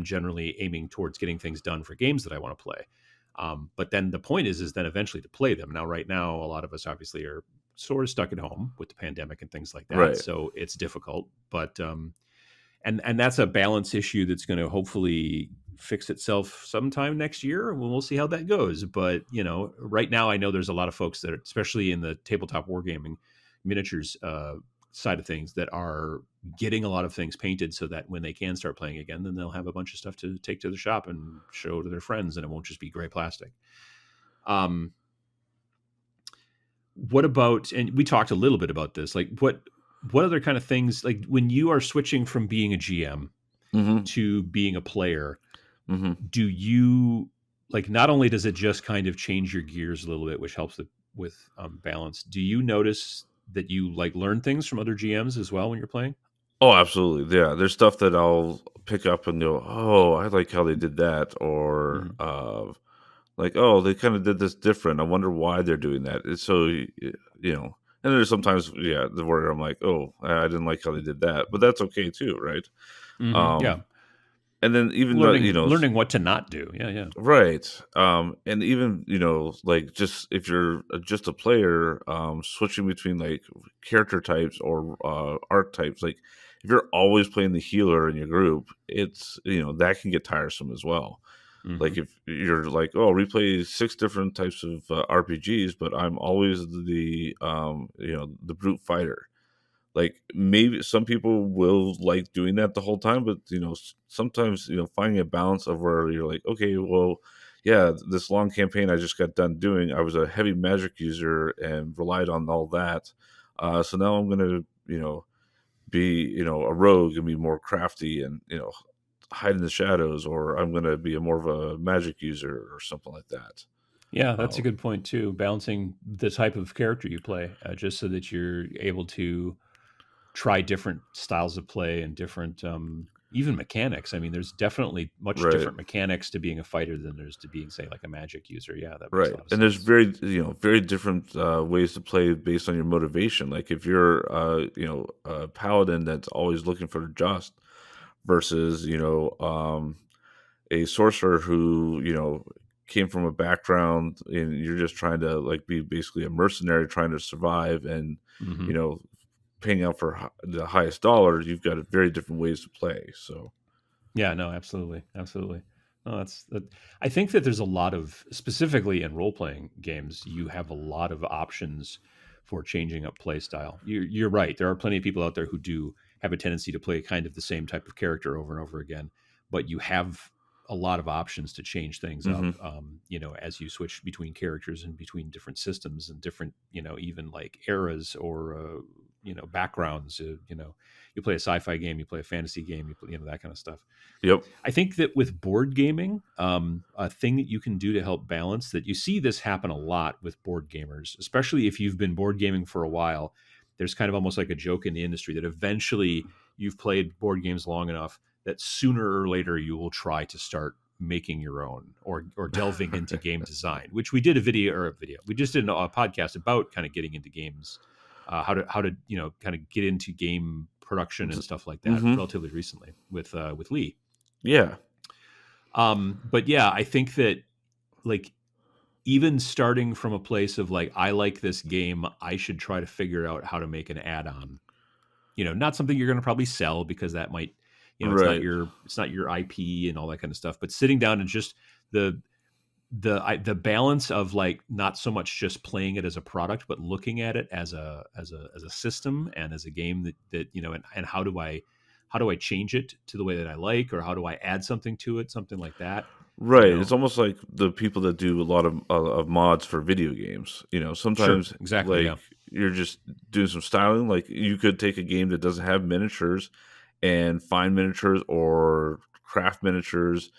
S1: generally aiming towards getting things done for games that I want to play. But then the point is then eventually to play them. Now, right now, a lot of us obviously are sort of stuck at home with the pandemic and things like that,
S2: Right.
S1: so it's difficult. But and that's a balance issue that's going to hopefully fix itself sometime next year. We'll see how that goes. But right now, I know there's a lot of folks that, especially in the tabletop wargaming miniatures side of things, that are getting a lot of things painted so that when they can start playing again, then they'll have a bunch of stuff to take to the shop and show to their friends, and it won't just be gray plastic. Um, what about, and we talked a little bit about this, like, what other kind of things, like when you are switching from being a GM
S2: Hmm.
S1: to being a player,
S2: Hmm.
S1: do you like, not only does it just kind of change your gears a little bit, which helps with balance, do you notice that you like learn things from other GMs as well when you're playing?
S2: Oh, absolutely. Yeah, there's stuff that I'll pick up and go, "Oh, I like how they did that," or
S1: Hmm.
S2: like, "Oh, they kind of did this different. I wonder why they're doing that." It's so you know. And there's sometimes, yeah, the where I'm like, "Oh, I didn't like how they did that," but that's okay too, right?
S1: Hmm. Yeah.
S2: Um, and then even the
S1: Learning what to not do. Yeah, yeah.
S2: right. And even, like just if you're just a player, switching between like character types or archetypes, like if you're always playing the healer in your group, it's, that can get tiresome as well. Like
S1: Hmm.
S2: if you're like, oh, we play six different types of RPGs, but I'm always the brute fighter. Like, maybe some people will like doing that the whole time, but, sometimes, finding a balance of where you're like, "Okay, well, yeah, this long campaign I just got done doing, I was a heavy magic user and relied on all that. So now I'm gonna, be, a rogue and be more crafty and, hide in the shadows, or I'm gonna be a more of a magic user or something like that."
S1: Yeah, that's a
S2: Uh,
S1: good point too. Balancing the type of character you play, just so that you're able to try different styles of play and different, even mechanics. I mean, there's definitely much
S2: right.
S1: different mechanics to being a fighter than there's to being, say, like a magic user. Yeah, that makes a
S2: Right,
S1: lot of
S2: and there's
S1: sense.
S2: very different ways to play based on your motivation. Like if you're, a paladin that's always looking for just versus, a sorcerer who, came from a background and you're just trying to like be basically a mercenary trying to survive and, you
S1: Hmm.
S2: know, paying out for the highest dollar. You've got very different ways to play. So,
S1: Yeah, no, absolutely, absolutely. No, that's that. I think that there's a lot of, specifically in role playing games, you have a lot of options for changing up play style. You're right. There are plenty of people out there who do have a tendency to play kind of the same type of character over and over again, but you have a lot of options to change things up.
S2: hmm.
S1: As you switch between characters and between different systems and different, even like eras or backgrounds. You play a sci-fi game, you play a fantasy game, you play, that kind of stuff.
S2: Yep.
S1: I think that with board gaming, a thing that you can do to help balance that, you see this happen a lot with board gamers, especially if you've been board gaming for a while. There's kind of almost like a joke in the industry that eventually you've played board games long enough that sooner or later you will try to start making your own, or delving into game design, which we did a video. We just did a podcast about kind of getting into games, how to kind of get into game production and stuff like that
S2: Hmm.
S1: relatively recently with Lee.
S2: Yeah.
S1: But yeah, I think that, like, even starting from a place of like, I like this game, I should try to figure out how to make an add-on. Not something you're going to probably sell, because that might,
S2: Right.
S1: it's not your IP and all that kind of stuff. But sitting down and just the the balance of, like, not so much just playing it as a product, but looking at it as a system and as a game that and how do I change it to the way that I like, or how do I add something to it, something like that, you
S2: Right, it's
S1: know
S2: almost like the people that do a lot of mods for video games,
S1: Sure,
S2: sometimes,
S1: exactly,
S2: like,
S1: yeah.
S2: you're just doing some styling, like, you could take a game that doesn't have miniatures and find miniatures or craft miniatures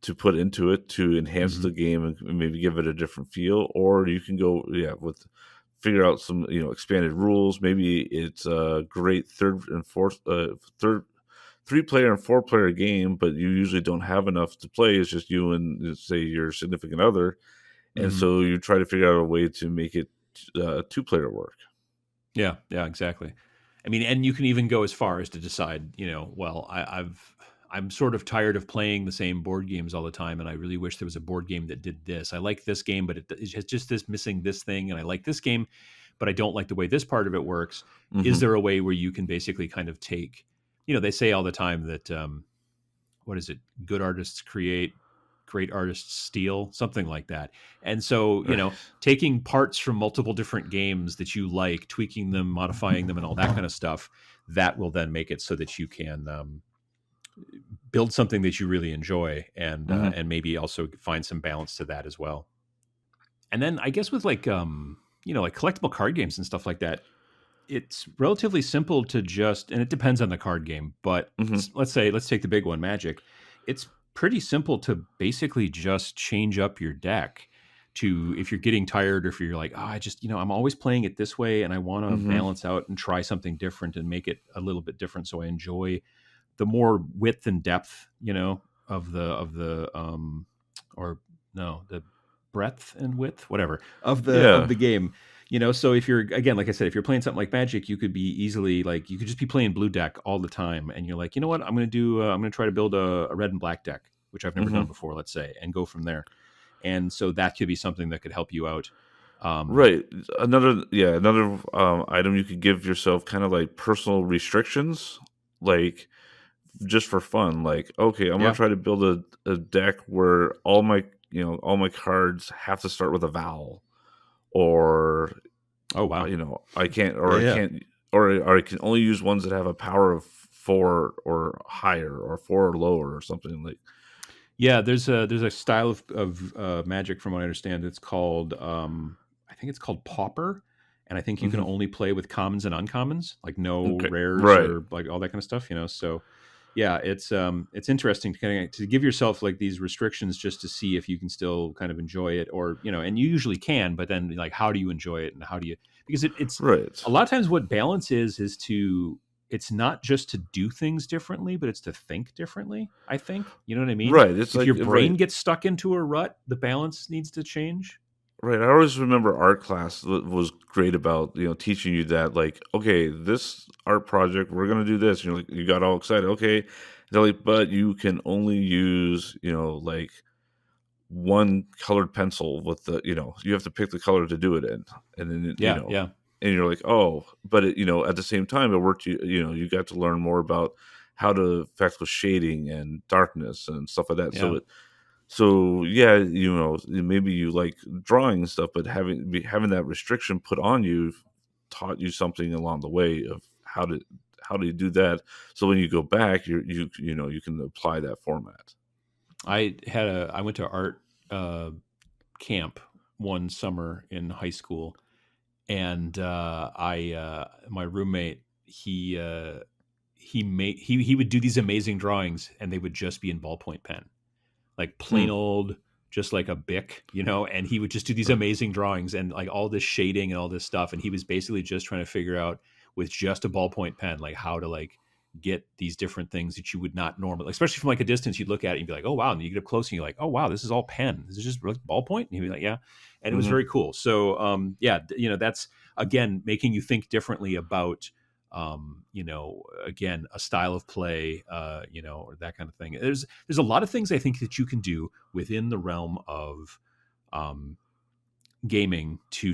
S2: to put into it to enhance
S1: Hmm.
S2: the game and maybe give it a different feel, or you can go, yeah, with figure out some, expanded rules. Maybe it's a great third 3-player and 4-player game, but you usually don't have enough to play. It's just you and, say, your significant other, and
S1: Hmm.
S2: so you try to figure out a way to make it 2-player work.
S1: Yeah, yeah, exactly. I mean, and you can even go as far as to decide, well, I'm sort of tired of playing the same board games all the time, and I really wish there was a board game that did this. I like this game, but it's just this missing this thing, and I like this game, but I don't like the way this part of it works. Is
S2: Hmm.
S1: there a way where you can basically kind of take, they say all the time that, what is it? Good artists create, great artists steal, something like that. And so, taking parts from multiple different games that you like, tweaking them, modifying them, and all that kind of stuff, that will then make it so that you can, build something that you really enjoy,
S2: Hmm.
S1: and maybe also find some balance to that as well. And then I guess with like, like collectible card games and stuff like that, it's relatively simple to just, and it depends on the card game, but
S2: Hmm.
S1: let's take the big one, Magic. It's pretty simple to basically just change up your deck to, if you're getting tired, or if you're like, oh, I just, I'm always playing it this way and I want to
S2: Hmm.
S1: balance out and try something different and make it a little bit different so I enjoy the more width and depth, or no, the breadth and width, whatever, of
S2: Yeah.
S1: the game. So if you're, again, like I said, if you're playing something like Magic, you could be easily like, you could just be playing blue deck all the time, and you're like, you know what, I'm going to try to build a red and black deck, which I've never
S2: Hmm.
S1: done before, let's say, and go from there. And so that could be something that could help you out. Um,
S2: Right. Another item you could give yourself kind of like personal restrictions, like just for fun. Like, okay, I'm gonna
S1: yeah.
S2: try to build a deck where all my cards have to start with a vowel, or
S1: Oh wow.
S2: I can't, or
S1: Yeah,
S2: I
S1: yeah.
S2: can't, or I can only use ones that have a power of 4 or higher, or 4 or lower, or something like.
S1: Yeah, there's a style of Magic, from what I understand. It's called, I think it's called Pauper, and I think you can
S2: Hmm.
S1: only play with commons and uncommons, like no
S2: Okay.
S1: rares
S2: Right.
S1: or like all that kind of stuff. So yeah, it's interesting to kind of to give yourself like these restrictions just to see if you can still kind of enjoy it, or and you usually can, but then like how do you enjoy it, and how do you, because it's
S2: Right.
S1: a lot of times what balance is to, it's not just to do things differently, but it's to think differently, I think. You know what I mean?
S2: Right. It's
S1: If
S2: like
S1: your
S2: right.
S1: brain gets stuck into a rut, the balance needs to change.
S2: Right, I always remember art class was great about, teaching you that, like, okay, this art project, we're gonna do this. You're like, you got all excited. Okay, they're like, but you can only use, like one colored pencil with you have to pick the color to do it in, and then
S1: Yeah, yeah,
S2: and you're like, oh, but at the same time, it worked. You got to learn more about how to affect with shading and darkness and stuff like that.
S1: yeah.
S2: So yeah, maybe you like drawing and stuff, but having that restriction put on you taught you something along the way of how to do that. So when you go back, you can apply that format.
S1: I went to art uh, camp one summer in high school, and I my roommate, he would do these amazing drawings, and they would just be in ballpoint pen, like
S2: Hmm.
S1: plain old, just like a Bic, and he would just do these
S2: Right.
S1: amazing drawings and like all this shading and all this stuff. And he was basically just trying to figure out with just a ballpoint pen, like how to like get these different things that you would not normally, especially from like a distance, you'd look at it and be like, oh wow. And you get up close and you're like, oh wow, this is all pen. This is just like ballpoint. And he'd be like, yeah. And it was
S2: Hmm.
S1: very cool. So yeah, that's again making you think differently about again, a style of play, or that kind of thing. There's a lot of things I think that you can do within the realm of um, gaming to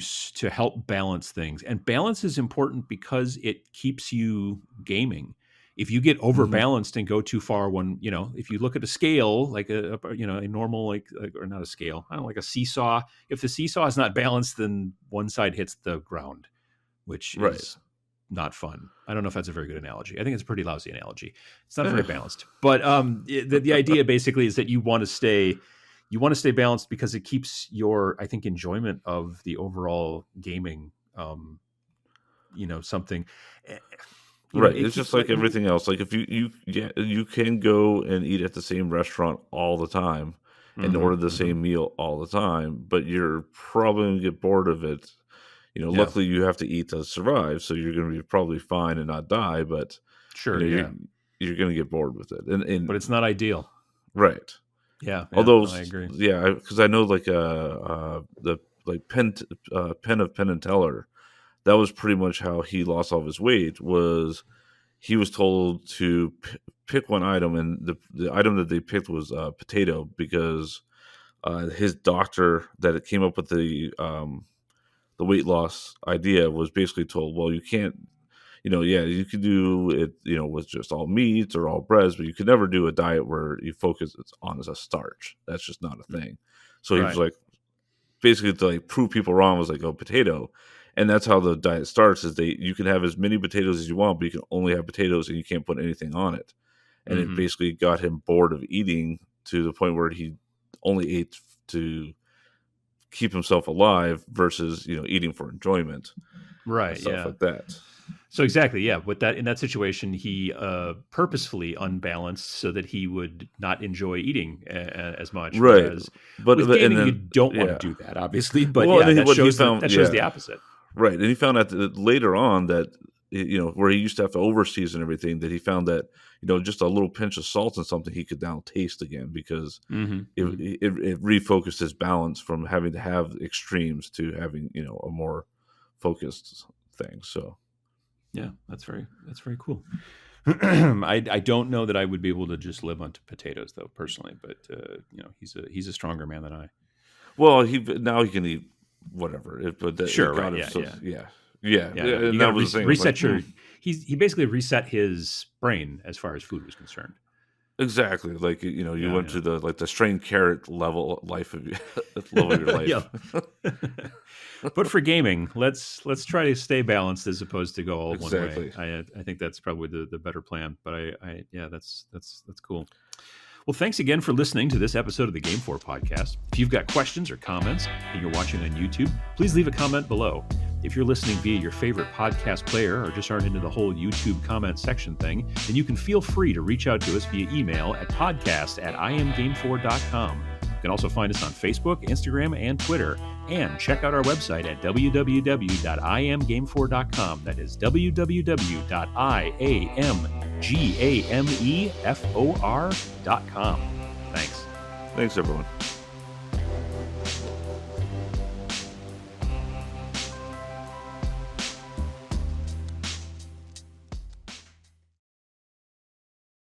S1: help balance things, and balance is important because it keeps you gaming. If you get
S2: Hmm.
S1: overbalanced and go too far, if you look at a scale, like a normal, like, or not a scale, I don't know, like a seesaw. If the seesaw is not balanced, then one side hits the ground, which
S2: Right.
S1: is not fun. I don't know if that's a very good analogy. I think it's a pretty lousy analogy. It's not
S2: Eh.
S1: very balanced. But the idea basically is that you want to stay balanced because it keeps your, I think, enjoyment of the overall gaming something. eh,
S2: Right.
S1: it
S2: It's just
S1: keeps
S2: like
S1: like
S2: everything else. Like if you can go and eat at the same restaurant all the time and
S1: hmm
S2: order the
S1: hmm
S2: same meal all the time, but you're probably gonna get bored of it.
S1: yeah,
S2: Luckily you have to eat to survive, so you're gonna be probably fine and not die, but you
S1: sure,
S2: know, you're
S1: yeah,
S2: you're gonna get bored with it.
S1: but
S2: And
S1: it's not ideal.
S2: right.
S1: Yeah, yeah,
S2: Although
S1: no, I agree.
S2: yeah, because I know like the like Pen of Penn and Teller, that was pretty much how he lost all of his weight. Was he was told to pick one item, and the item that they picked was potato, because his doctor that it came up with the weight loss idea was basically told, well, you can't, yeah, you could do it, with just all meats or all breads, but you could never do a diet where you focus on as a starch. That's just not a thing. So he was
S1: Right.
S2: like, basically to like prove people wrong, was like, oh, potato. And that's how the diet starts, is you can have as many potatoes as you want, but you can only have potatoes and you can't put anything on it. And it
S1: hmm
S2: basically got him bored of eating to the point where he only ate to keep himself alive versus, eating for enjoyment and
S1: Right.
S2: stuff
S1: Yeah.
S2: like that.
S1: So exactly, yeah. With that, in that situation, he purposefully unbalanced so that he would not enjoy eating as much.
S2: Right.
S1: Whereas with
S2: But and
S1: gaming, you
S2: then
S1: don't want to
S2: yeah.
S1: do that, obviously. But
S2: Well, and
S1: yeah,
S2: then
S1: that
S2: what he
S1: shows
S2: found,
S1: that shows the
S2: yeah,
S1: opposite.
S2: right, and he found out that later on that where he used to have to overseason everything, that he found that just a little pinch of salt in something he could now taste again, because
S1: Hmm.
S2: it,
S1: Hmm.
S2: it refocused his balance from having to have extremes to having a more focused thing. So
S1: Yeah, that's very cool. I don't know that I would be able to just live on potatoes though, personally. But he's a stronger man than I.
S2: well, he now he can eat whatever. It
S1: Sure, right?
S2: kind of
S1: Yeah,
S2: so
S1: yeah,
S2: yeah,
S1: yeah. No, you
S2: and
S1: got
S2: that
S1: to
S2: was the thing. I was like,
S1: reset your. He basically reset his brain as far as food was concerned.
S2: exactly. Like, you
S1: Yeah,
S2: went to the strained carrot level life of level of your
S1: yeah.
S2: life.
S1: Yeah. But for gaming, let's try to stay balanced as opposed to go all one way.
S2: Exactly.
S1: I think that's probably the better plan. But I yeah, that's cool. Well, thanks again for listening to this episode of the Game 4 podcast. If you've got questions or comments and you're watching on YouTube, please leave a comment below. If you're listening via your favorite podcast player or just aren't into the whole YouTube comment section thing, then you can feel free to reach out to us via email at podcast@imgame4.com. You can also find us on Facebook, Instagram, and Twitter. And check out our website at www.imgame4.com. That is www.iamgamefor.com. Thanks.
S2: Thanks, everyone.